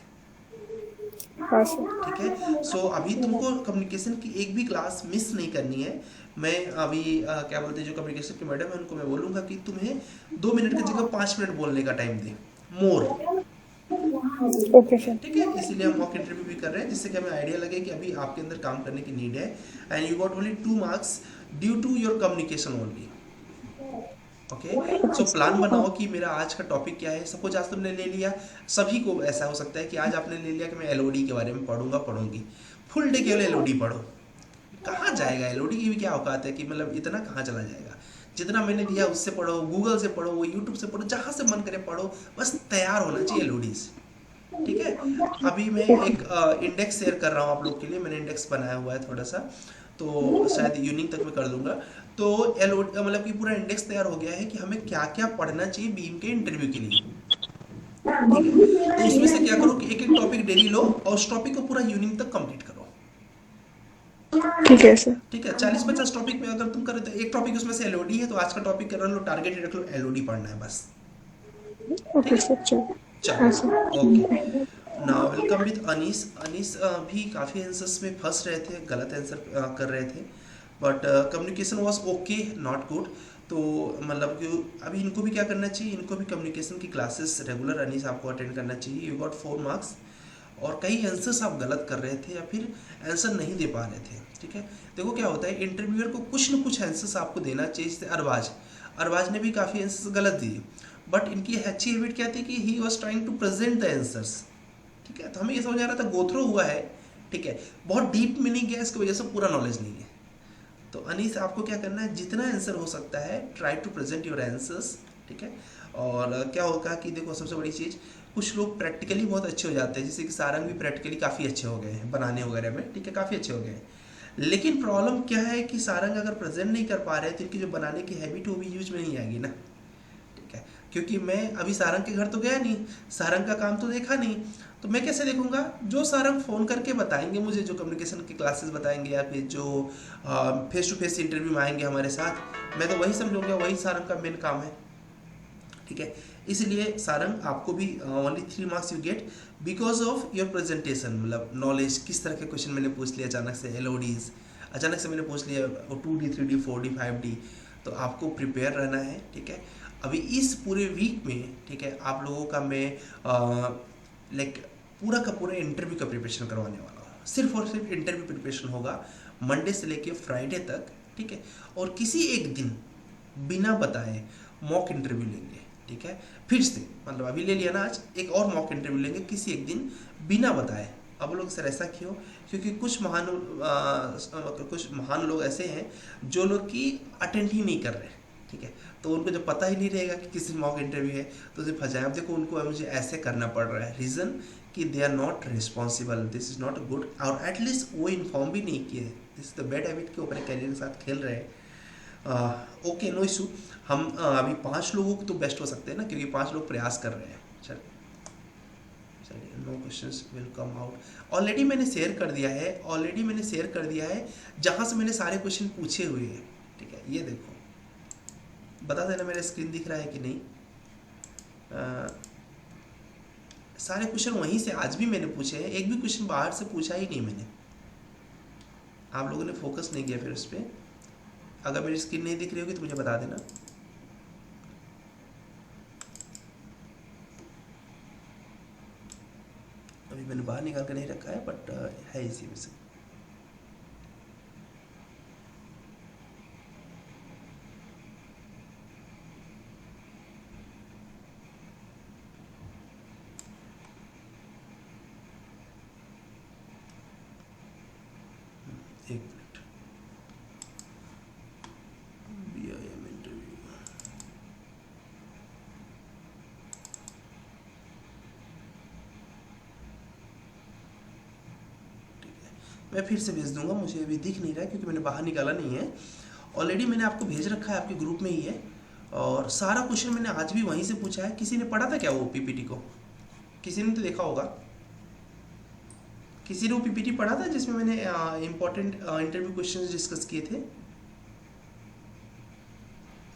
हाँ सर। ठीक है। सो अभी तुमको कम्युनिकेशन की एक भी क्लास मिस नहीं करनी है। मैं अभी क्या बोलते हैं, जो कम्युनिकेशन की मैडम है उनको मैं बोलूँगा कि तुम्हें 2 मिनट की जगह 5 मिनट बोलने का टाइम दे, मोर। Okay sir. ठीक है, इसीलिए हम मॉक इंटरव्यू भी कर रहे हैं, जिससे कि हमें आइडिया लगे कि अभी आपके अंदर काम करने की नीड है। And you got only 2 marks due to your communication only. Okay. So plan बनाओ कि मेरा आज का टॉपिक क्या है। सपोज आज तुमने ले लिया, सभी को ऐसा हो सकता है कि आज आपने ले लिया कि मैं एलओडी के बारे में पढ़ूंगा, पढ़ूंगी फुल डे केवल एलओडी पढ़ो। कहाँ जाएगा एलओडी की भी क्या औकात है कि मतलब इतना कहाँ चला जाएगा। जितना मैंने दिया उससे पढ़ो, गूगल से पढ़ो, यूट्यूब से पढ़ो, जहाँ से मन करे पढ़ो, बस तैयार होना चाहिए एलओडी से। ठीक है। अभी मैं एक इंडेक्स शेयर कर रहा हूँ आप लोग के लिए। मैंने इंडेक्स बनाया हुआ है थोड़ा सा, तो शायद इवनिंग तक मैं कर दूंगा। तो एल मतलब कि पूरा इंडेक्स तैयार हो गया है कि हमें क्या क्या पढ़ना चाहिए बीम के इंटरव्यू के लिए। ठीक है। तो उसमें से क्या करो कि एक एक टॉपिक डेली लो और उस टॉपिक को पूरा इवनिंग तक कंप्लीट करो। ठीक है सर। ठीक है। 40-50 टॉपिक में अगर तुम करो तो एक टॉपिक उसमें से एलओडी है, तो आज का टॉपिक कर लो, टारगेट रख लो, एलओडी पढ़ना है बस। ठीक ओके है। सर, चलो। हाँ चलो sir. Okay. Now welcome with Anees. Anees भी काफ़ी आंसर्स में फंस रहे थे, गलत आंसर कर रहे थे, but communication was okay, not good. तो मतलब कि अभी इनको भी क्या करना चाहिए, इनको भी कम्युनिकेशन की क्लासेस रेगुलर अनीस आपको अटेंड करना चाहिए। You got 4 marks. और कई आंसर्स आप गलत कर रहे थे या फिर आंसर नहीं दे पा रहे थे। ठीक है। देखो क्या होता है, इंटरव्यूअर को कुछ न कुछ आंसर्स आपको देना चाहिए। जैसे अरबाज, अरबाज ने भी काफ़ी आंसर्स गलत दिए, बट इनकी अच्छी हैबिट क्या थी कि he was trying to present the answers. ठीक है। तो हमें ये समझ आ रहा था गोथ्रो हुआ है, ठीक है, बहुत डीप मीनिंग है, इसकी वजह से पूरा नॉलेज नहीं है। तो अनीस आपको क्या करना है, जितना आंसर हो सकता है try to present your answers. ठीक है। और क्या होगा कि देखो सबसे बड़ी चीज़, कुछ लोग प्रैक्टिकली बहुत अच्छे हो जाते हैं, जैसे कि सारंग भी प्रैक्टिकली काफ़ी अच्छे हो गए हैं बनाने वगैरह में। ठीक है, काफ़ी अच्छे हो गए हैं। लेकिन प्रॉब्लम क्या है कि सारंग अगर प्रेजेंट नहीं कर पा रहे तो इनकी जो बनाने की हैबिट वो भी यूज में नहीं आएगी ना। ठीक है। क्योंकि मैं अभी सारंग के घर तो गया नहीं, सारंग का काम तो देखा नहीं, तो मैं कैसे देखूंगा। जो सारंग फ़ोन करके बताएंगे मुझे, जो कम्युनिकेशन की क्लासेस बताएंगे या फिर जो फेस टू फेस इंटरव्यू में आएंगे हमारे साथ, मैं तो वही समझूंगा वही सारंग का मेन काम है। ठीक है। इसलिए सारंग आपको भी only 3 marks you get because of your presentation. मतलब नॉलेज, किस तरह के क्वेश्चन मैंने पूछ लिया अचानक से, एलओडीज अचानक से मैंने पूछ लिया, 2D 3D 4D 5D, तो आपको प्रिपेयर रहना है। ठीक है। अभी इस पूरे वीक में, ठीक है, आप लोगों का मैं लाइक पूरा का पूरा इंटरव्यू का प्रिपरेशन करवाने वाला हूँ। सिर्फ और सिर्फ इंटरव्यू प्रिपरेशन होगा मंडे से लेके फ्राइडे तक। ठीक है। और किसी एक दिन बिना बताए मॉक इंटरव्यू लेंगे। ठीक है। फिर से मतलब अभी ले लिया ना, आज एक और मॉक इंटरव्यू लेंगे किसी एक दिन बिना बताए। अब लोग सर ऐसा क्यों, क्योंकि कुछ महान लोग ऐसे हैं जो लोग की अटेंड ही नहीं कर रहे। ठीक है। तो उनको जब पता ही नहीं रहेगा कि किसी मॉक इंटरव्यू है तो उसे फंसाए। अब देखो उनको मुझे ऐसे करना पड़ रहा है, रीज़न कि they are not responsible, this is not good. और एटलीस्ट वो इन्फॉर्म भी नहीं किए, this is the bad habit के ऊपर कैरियर के साथ खेल रहे हैं। Okay, no issue. हम अभी 5 लोगों को तो बेस्ट हो सकते हैं ना, क्योंकि 5 लोग प्रयास कर रहे हैं। चलिए, no questions will come out. Already मैंने शेयर कर दिया है जहाँ से मैंने सारे क्वेश्चन पूछे हुए हैं। ठीक है। ये देखो, बता देना मेरा स्क्रीन दिख रहा है कि नहीं। सारे क्वेश्चन वहीं से आज भी मैंने पूछे हैं, एक भी क्वेश्चन बाहर से पूछा ही नहीं मैंने। आप लोगों ने फोकस नहीं किया फिर उस पर। अगर मेरी स्क्रीन नहीं दिख रही होगी तो मुझे बता देना। अभी मैंने बाहर निकाल कर नहीं रखा है, बट है इसी में से। एक मिनट। BIM इंटरव्यू, मैं फिर से भेज दूंगा, मुझे अभी दिख नहीं रहा है क्योंकि मैंने बाहर निकाला नहीं है। ऑलरेडी मैंने आपको भेज रखा है, आपके ग्रुप में ही है, और सारा क्वेश्चन मैंने आज भी वहीं से पूछा है। किसी ने पढ़ा था क्या वो पीपीटी को? किसी ने तो देखा होगा। किसी ने वो पीपीटी पढ़ा था जिसमें मैंने इंपॉर्टेंट इंटरव्यू क्वेश्चंस डिस्कस किए थे?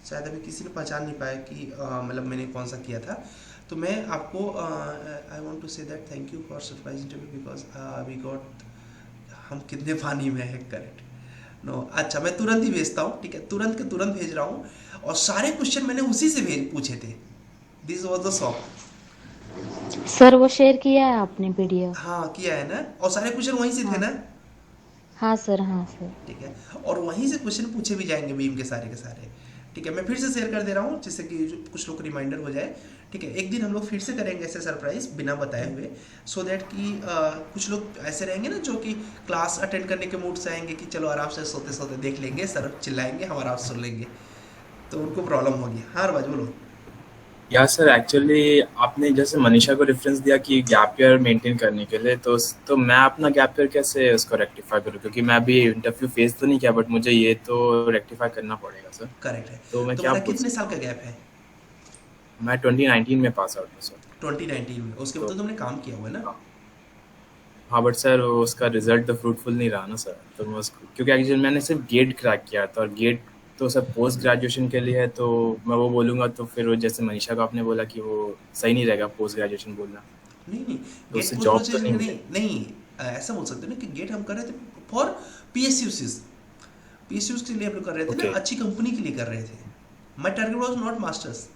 शायद अभी किसी ने पहचान नहीं पाया कि मतलब मैंने कौन सा किया था। तो मैं आपको I want to say that thank you for surprise interview because we got, हम कितने पानी में है, करेक्ट नो। अच्छा, मैं तुरंत ही भेजता हूँ, ठीक है, तुरंत के तुरंत भेज रहा हूँ। और सारे क्वेश्चन मैंने उसी से पूछे थे। This was the song. Sir वो शेयर किया है आपने पीडीएफ? हाँ किया है ना, और सारे क्वेश्चन वहीं से थे हाँ ना? हाँ सर, हाँ सर। ठीक है, और वहीं से क्वेश्चन पूछे भी जाएंगे बीम के सारे। ठीक है, मैं फिर से शेयर कर दे रहा हूँ जिससे कि कुछ लोग को रिमाइंडर हो जाए। ठीक है, एक दिन हम लोग फिर से करेंगे ऐसे सरप्राइज बिना बताए हुए, सो दैट कि कुछ लोग ऐसे रहेंगे ना जो कि क्लास अटेंड करने के मूड से आएंगे कि चलो आराम से सोते सोते देख लेंगे, सर चिल्लाएंगे, हम आराम से सुन लेंगे, तो उनको प्रॉब्लम होगी। हाँ रवाज बोलो। या सर, एक्चुअली आपने जैसे मनीषा को रेफरेंस दिया कि गैप ईयर मेंटेन करने के लिए, तो मैं अपना गैप ईयर कैसे उसको रेक्टिफाई करूँ? क्योंकि मैं अभी इंटरव्यू फेस तो नहीं किया, बट मुझे ये तो रेक्टिफाई करना पड़ेगा सर। करेक्ट है। तो मैं क्या तुम्हारा पूछ कितने सकता साल का गैप है? हूँ? मैं 2019 में पास आउट हूँ सर। 2019 में? उसके बाद तो तो तुमने काम किया हुआ है ना? हाँ, बट सर उसका रिजल्ट तो फ्रूटफुल नहीं रहा ना सर। तो मैं उसको, क्योंकि एक्चुअली मैंने सिर्फ गेट क्रैक किया था, और गेट तो सर पोस्ट ग्रेजुएशन के लिए है, तो मैं वो बोलूँगा तो फिर वो जैसे मनीषा को आपने बोला कि वो सही नहीं रहेगा पोस्ट ग्रेजुएशन बोलना, नहीं नहीं, तो गेट उससे पोस्ट जॉब तो ग्रेजुएशन नहीं नहीं मिलेगी। नहीं, ऐसा बोल सकते हो ना कि गेट हम कर रहे थे फॉर पीएसयूसीज। पीएसयूज के लिए हम लोग कर रहे थे ना, ओके अच्छी कंपनी के लिए कर रहे थे। My target was not masters.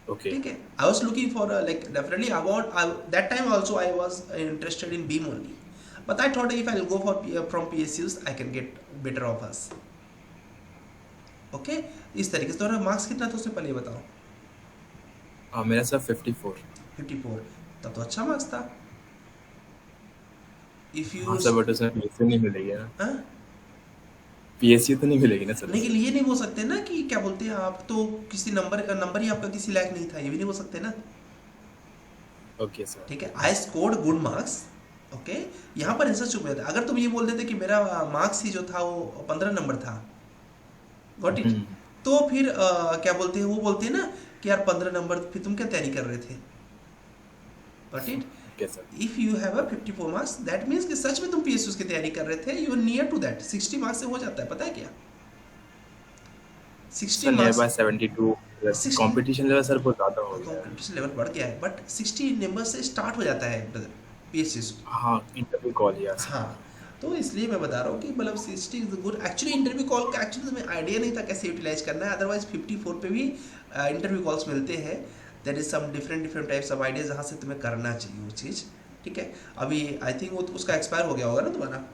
Okay ठीक है, I was looking for like definitely I want that time also I was interested in beam only, but I thought if I will go for from PSUs I can get better offers. Okay, इस तरीके से। तुम्हारा marks कितना था उससे पहले ये बताओ? हाँ, मेरा सर 54। 54, तब तो अच्छा मार्क्स था। इफ हाँ यू सर, बट उसमें पीएसयू नहीं मिलेगी ना, हाँ, पीएसयू तो नहीं मिलेगी ना सर नहीं उससे। ये नहीं बोल सकते ना कि क्या बोलते हैं आप, तो किसी नंबर ही आपका किसी लायक नहीं था, ये भी नहीं बोल सकते ना। Okay sir. ठीक है, I scored good marks. Okay, यहाँ पर आंसर चुप जाता। अगर तुम ये बोल देते कि मेरा मार्क्स ही जो था वो 15 नंबर था, गॉट इट, हम्म, तो फिर क्या बोलते हैं, वो बोलते हैं ना कि यार 15 नंबर, फिर तुम क्या तैयारी कर रहे थे, got it. Okay sir. If you have a 54 marks that means कि सच में तुम पीएसयू की तैयारी कर रहे थे, you are near to that. 60 marks से हो जाता है, पता है क्या? 60 sir near marks, by 72 plus 60 competition level sir बहुत ज़्यादा हो गया है। कॉम्पिटिशन लेवल बढ़ गया है, बट 60 नंबर से स्टार्ट हो जाता है पीएसयू। हाँ, इंटरव्यू कॉल या सर। हाँ, तो इसलिए मैं बता रहा हूँ कि मतलब 60 is good. Actually interview call का एक्चुअली तुम्हें आइडिया नहीं था कैसे यूटिलाइज करना है, अदरवाइज 54 पे भी इंटरव्यू कॉल्स मिलते हैं। There is some different types of ideas जहाँ से तुम्हें करना चाहिए वो चीज़। ठीक है, अभी आई थिंक वो उसका एक्सपायर हो गया होगा ना तुम्हारा?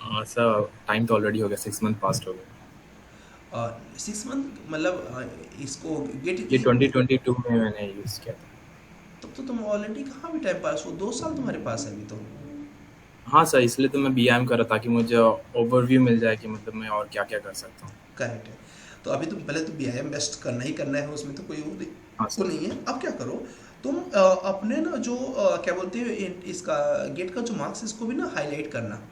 हाँ सर, टाइम तो ऑलरेडी हो गया, 6 मंथ पास्ट हो गए। 6 मंथ मतलब इसको गेट, ये 2022 में मैंने यूज़ किया था। तब तो तुम ऑलरेडी कहाँ भी टाइम पास हो, 2 साल तुम्हारे पास है अभी तो। हाँ सर, इसलिए तो मैं बीआईएम कर रहा, ताकि मुझे ओवरव्यू मिल जाए कि मतलब मैं और क्या क्या कर सकता हूँ। करेक्ट है, तो अभी तुम पहले तो बीआईएम बेस्ट करना ही करना है, उसमें तो कोई हाँ वो सर। नहीं है। अब क्या करो तुम, अपने ना जो क्या बोलते हैं इसका गेट का जो मार्क्स, इसको भी ना हाईलाइट करना।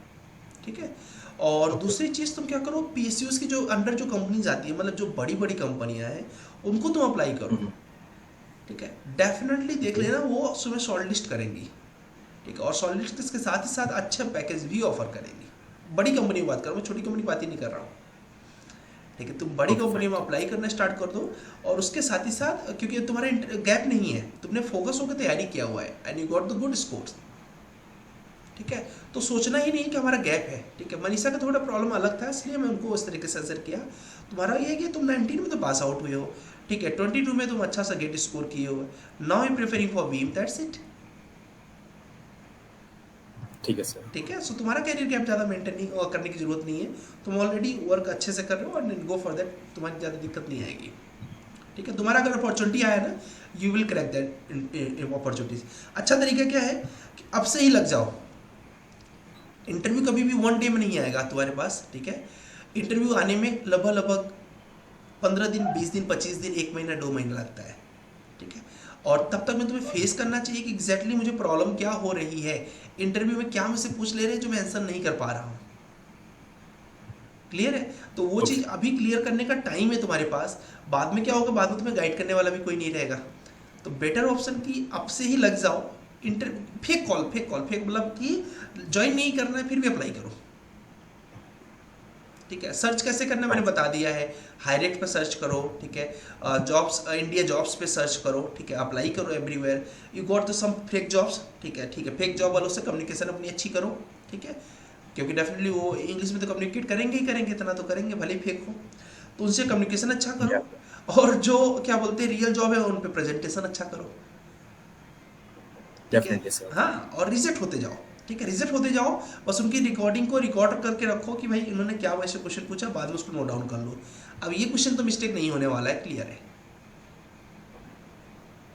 ठीक है, और ओके। दूसरी चीज़ तुम क्या करो, पीएसयूज की जो अंडर जो कंपनीज आती है, मतलब जो बड़ी बड़ी कंपनियां हैं, उनको तुम अप्लाई करो। हम्म, ठीक है, डेफिनेटली देख ओके। लेना वो तुम्हें शॉर्ट लिस्ट करेंगी। ठीक है, और शॉर्ट लिस्ट के साथ ही साथ अच्छा पैकेज भी ऑफर करेंगी। बड़ी कंपनी की बात कर रहा हूँ, मैं छोटी कंपनी की बात ही नहीं कर रहा हूँ। ठीक है, तुम बड़ी ओके कंपनी फाइन। में अप्लाई करना स्टार्ट कर दो, और उसके साथ ही साथ क्योंकि तुम्हारा गैप नहीं है, तुमने फोकस होकर तैयारी किया हुआ है and you got the good scores. ठीक है, तो सोचना ही नहीं कि हमारा गैप है। ठीक है, मनीषा का थोड़ा प्रॉब्लम अलग था, इसलिए मैं उनको उस तरीके से आंसर किया। तुम्हारा ये है कि तुम 19 में तो पास आउट हुए हो, ठीक है, 22 में तुम अच्छा सा गेट स्कोर किए हो, now you preferring for beam, that's it. ठीक है सर। ठीक है, सो तुम्हारा कैरियर गैप ज़्यादा मेंटेन नहीं करने की जरूरत नहीं है, तुम ऑलरेडी वर्क अच्छे से कर रहे हो और गो फॉर दैट, तुम्हारी ज़्यादा दिक्कत नहीं आएगी। ठीक है, तुम्हारा अगर अपॉर्चुनिटी आया ना, you will crack that opportunities. अच्छा तरीका क्या है कि अब से ही लग जाओ। इंटरव्यू कभी भी वन डे में नहीं आएगा तुम्हारे पास। ठीक है, इंटरव्यू आने में लगभग 15 दिन, 20 दिन, 25 दिन, 1 महीना, 2 महीना लगता है। ठीक है, और तब तक में तुम्हें फेस करना चाहिए कि एग्जैक्टली मुझे प्रॉब्लम क्या हो रही है, इंटरव्यू में क्या मुझसे पूछ ले रहे हैं जो मैं आंसर नहीं कर पा रहा हूँ। क्लियर है? तो वो ओके चीज़ अभी क्लियर करने का टाइम है तुम्हारे पास। बाद में क्या होगा, बाद में तुम्हें गाइड करने वाला भी कोई नहीं रहेगा। तो बेटर ऑप्शन कि अब से ही लग जाओ। Inter fake call, fake call, fake मतलब कि ज्वाइन नहीं करना है फिर भी अप्लाई करो। ठीक है, सर्च कैसे करना मैंने बता दिया है। हाईरेट पे सर्च करो, ठीक है, जॉब्स, इंडिया जॉब्स पे सर्च करो, ठीक है, अप्लाई करो everywhere. You got the some fake jobs, ठीक है, ठीक है, फेक जॉब वालों से कम्युनिकेशन अपनी अच्छी करो, ठीक है, क्योंकि डेफिनेटली वो इंग्लिश में तो कम्युनिकेट करेंगे ही करेंगे, इतना तो करेंगे भले ही फेक हो। तो उनसे कम्युनिकेशन अच्छा या करो, और जो क्या बोलते हैं रियल जॉब है उन पे प्रेजेंटेशन अच्छा करो, ठीक है। Definitely sir. हाँ, और रिजेक्ट होते जाओ, ठीक है, रिजेक्ट होते जाओ। बस उनकी रिकॉर्डिंग को रिकॉर्ड करके रखो कि भाई इन्होंने क्या वैसे क्वेश्चन पूछा, बाद में उसको नोट डाउन कर लो। अब ये क्वेश्चन तो मिस्टेक नहीं होने वाला है, क्लियर है।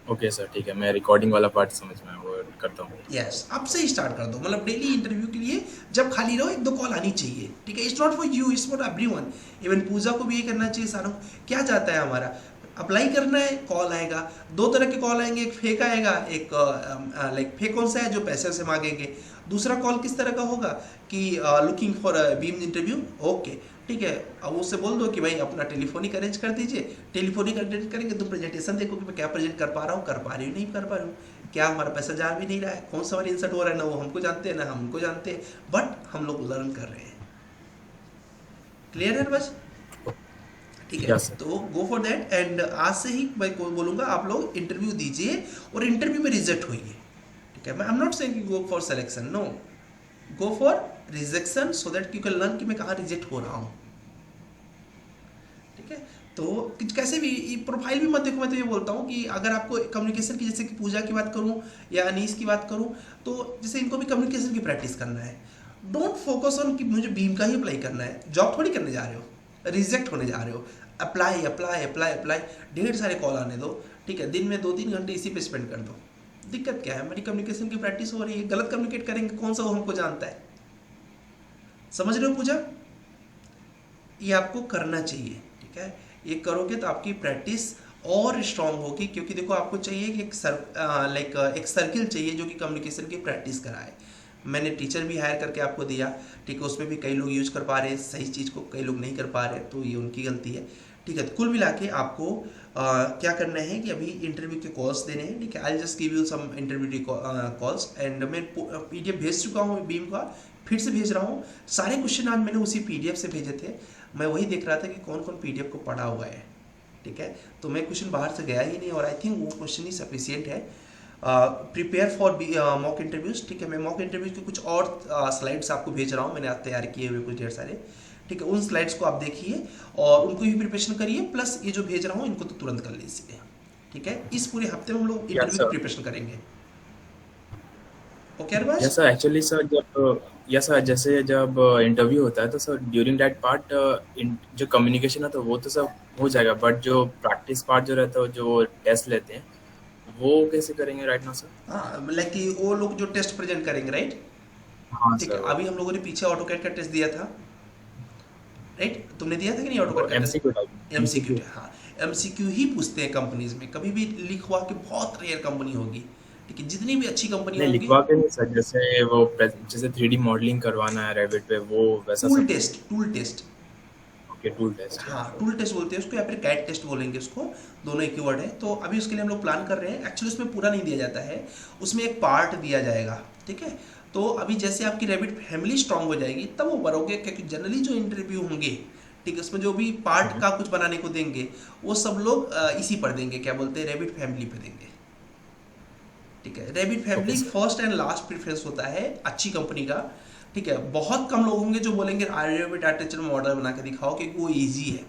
ओके सर, ठीक है, मैं रिकॉर्डिंग वाला पार्ट समझ में वो करता हूँ। यस, अब से ही स्टार्ट कर दो, मतलब डेली इंटरव्यू के लिए जब खाली रहो 1-2 कॉल आनी चाहिए, ठीक है। It's not for you, it's for everyone. Even Puja को भी ये करना चाहिए। सारों क्या चाहता है हमारा, अप्लाई करना है, कॉल आएगा। 2 तरह के कॉल आएंगे, एक फेक आएगा, एक लाइक फेक कौन सा है जो पैसे से मांगेंगे। दूसरा कॉल किस तरह का होगा कि looking for beam interview, okay, ठीक है। अब उससे बोल दो कि भाई अपना टेलीफोनिक अरेंज कर दीजिए। टेलीफोनिक अरेंज करेंगे, तुम प्रेजेंटेशन देखो कि मैं क्या प्रेजेंट कर पा रहा हूँ, कर पा रही हूँ, नहीं कर पा रही हूँ, क्या हमारा पैसा जा भी नहीं रहा है, कौन सा वाला इंसर्ट हो रहा है, ना वो हमको जानते हैं ना हम उनको जानते हैं, बट हम लोग लर्न कर रहे हैं। क्लियर है बस? ठीक है, यस सर। तो गो फॉर दैट। एंड आज से ही मैं बोलूँगा आप लोग इंटरव्यू दीजिए और इंटरव्यू में रिजेक्ट होइए, ठीक है। मैं I am not saying go for selection, no, go for rejection, so that you can learn कि मैं कहाँ रिजेक्ट हो रहा हूँ, ठीक है। तो कैसे भी प्रोफाइल भी मत देखो। मैं तो ये बोलता हूँ कि अगर आपको कम्युनिकेशन की, जैसे कि पूजा की बात करूँ या अनीस की बात करूँ, तो जैसे इनको भी कम्युनिकेशन की प्रैक्टिस करना है। डोंट फोकस ऑन कि मुझे बीम का ही अप्लाई करना है, जॉब थोड़ी करने जा रहे हो, रिजेक्ट होने जा रहे हो। अप्लाई अप्लाई अप्लाई अप्लाई, ढेर सारे कॉल आने दो, ठीक है। दिन में 2-3 घंटे इसी पे स्पेंड कर दो। दिक्कत क्या है, हमारी कम्युनिकेशन की प्रैक्टिस हो रही है। गलत कम्युनिकेट करेंगे, कौन सा वो हमको जानता है? समझ रहे हो पूजा? ये आपको करना चाहिए, ठीक है। ये करोगे तो आपकी प्रैक्टिस और स्ट्रांग होगी, क्योंकि देखो आपको चाहिए कि एक सर्किल चाहिए जो कि कम्युनिकेशन की प्रैक्टिस कराए। मैंने टीचर भी हायर करके आपको दिया, ठीक है, उसमें भी कई लोग यूज कर पा रहे हैं सही चीज़ को, कई लोग नहीं कर पा रहे, तो ये उनकी गलती है, ठीक है। तो कुल मिला के आपको क्या करना है कि अभी इंटरव्यू के कॉल्स देने हैं, ठीक है। I just give you some interview calls, and मैं PDF भेज चुका हूँ बीम का, फिर से भेज रहा हूँ। सारे क्वेश्चन आज मैंने उसी PDF से भेजे थे। मैं वही देख रहा था कि कौन कौन PDF को पढ़ा हुआ है, ठीक है। तो मैं क्वेश्चन बाहर से गया ही नहीं, और आई थिंक वो क्वेश्चन ही सफिशियंट है। प्रिपेयर फॉर मॉक इंटरव्यूज, ठीक है। मैं मॉक इंटरव्यूज के कुछ और स्लाइड्स आपको भेज रहा हूँ, मैंने आज तैयार किए हुए कुछ ढेर सारे, ठीक है। उन स्लाइड्स को आप देखिए और उनको भी प्रिपरेशन करिए, प्लस ये जो भेज रहा हूँ इनको तो तुरंत कर लीजिए, ठीक है। इस पूरे हफ्ते में हम लोग इंटरव्यू की प्रिपरेशन करेंगे। Okay Arbaz? Yes sir, actually sir जब यस सर, जैसे जब इंटरव्यू होता है तो सर ड्यूरिंग दैट पार्ट जो कम्युनिकेशन है तो वो तो सब हो जाएगा, बट जो प्रैक्टिस पार्ट जो रहता है, जो टेस्ट लेते हैं, वो कैसे करेंगे राइट नाउ सर? हाँ, लाइक कि वो लोग जो टेस्ट प्रेजेंट करेंगे, राइट, हाँ ठीक है। सर, अभी हम लोगों ने पीछे ऑटोकैड का टेस्ट दिया था, राइट, तुमने दिया था कि नहीं ऑटोकैड का टेस्ट? MCQ टाइप MCQ, हाँ, MCQ ही पूछते हैं कंपनीज में, कभी भी लिखवा के बहुत रेयर कंपनी होगी, ठीक है। जितनी भी अच्छी कंपनी नहीं होगी, लिखवा के नहीं सर, जैसे वो जैसे 3D मॉडलिंग करवाना है रेविट पे, वो वैसा टूल सब। Test, tool test, okay, tool test. हाँ, टूल टेस्ट बोलते हैं उसको, या फिर कैट टेस्ट बोलेंगे उसको, दोनों एक ही वर्ड है। तो अभी उसके लिए हम लोग प्लान कर रहे हैं। एक्चुअली उसमें पूरा नहीं दिया जाता है, उसमें एक पार्ट दिया जाएगा, ठीक है। तो अभी जैसे आपकी रैबिट फैमिली स्ट्रांग हो जाएगी तब वो बढ़ोगे, क्योंकि जनरली जो इंटरव्यू होंगे, ठीक है, उसमें जो भी पार्ट का कुछ बनाने को देंगे वो सब लोग इसी पर देंगे, क्या बोलते हैं, रैबिट फैमिली पे देंगे, ठीक है। Rabbit family first and last preference होता है अच्छी कंपनी का, ठीक है। बहुत कम लोग होंगे जो बोलेंगे रैबिट आर्टिफिशियल मॉडल बना के दिखाओ, क्योंकि वो इजी है,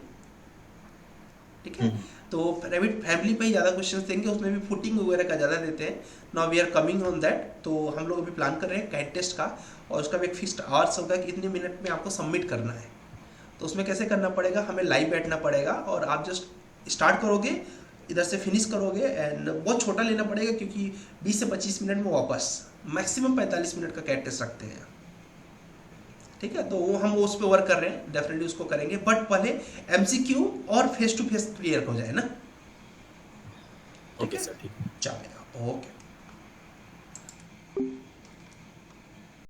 ठीक है। तो रैबिट फैमिली पे ही ज़्यादा क्वेश्चंस देंगे, उसमें भी फुटिंग वगैरह का ज़्यादा देते हैं। Now we are coming on that. तो हम लोग अभी प्लान कर रहे हैं कैट टेस्ट का, और उसका भी एक फिक्स्ड आवर्स होगा कि इतने मिनट में आपको सबमिट करना है। तो उसमें कैसे करना पड़ेगा, हमें लाइव बैठना पड़ेगा, और आप जस्ट स्टार्ट करोगे, इधर से फिनिश करोगे, एंड बहुत छोटा लेना पड़ेगा, क्योंकि 20 से 25 मिनट में वापस, मैक्सिमम 45 मिनट का कैट टेस्ट रखते हैं, ठीक है। तो वो हम उस पर वर्क कर रहे हैं, डेफिनेटली उसको करेंगे, बट पहले MCQ और फेस टू फेस क्लियर हो जाए ना। ओके सर, ठीक है। चलेगा, ओके।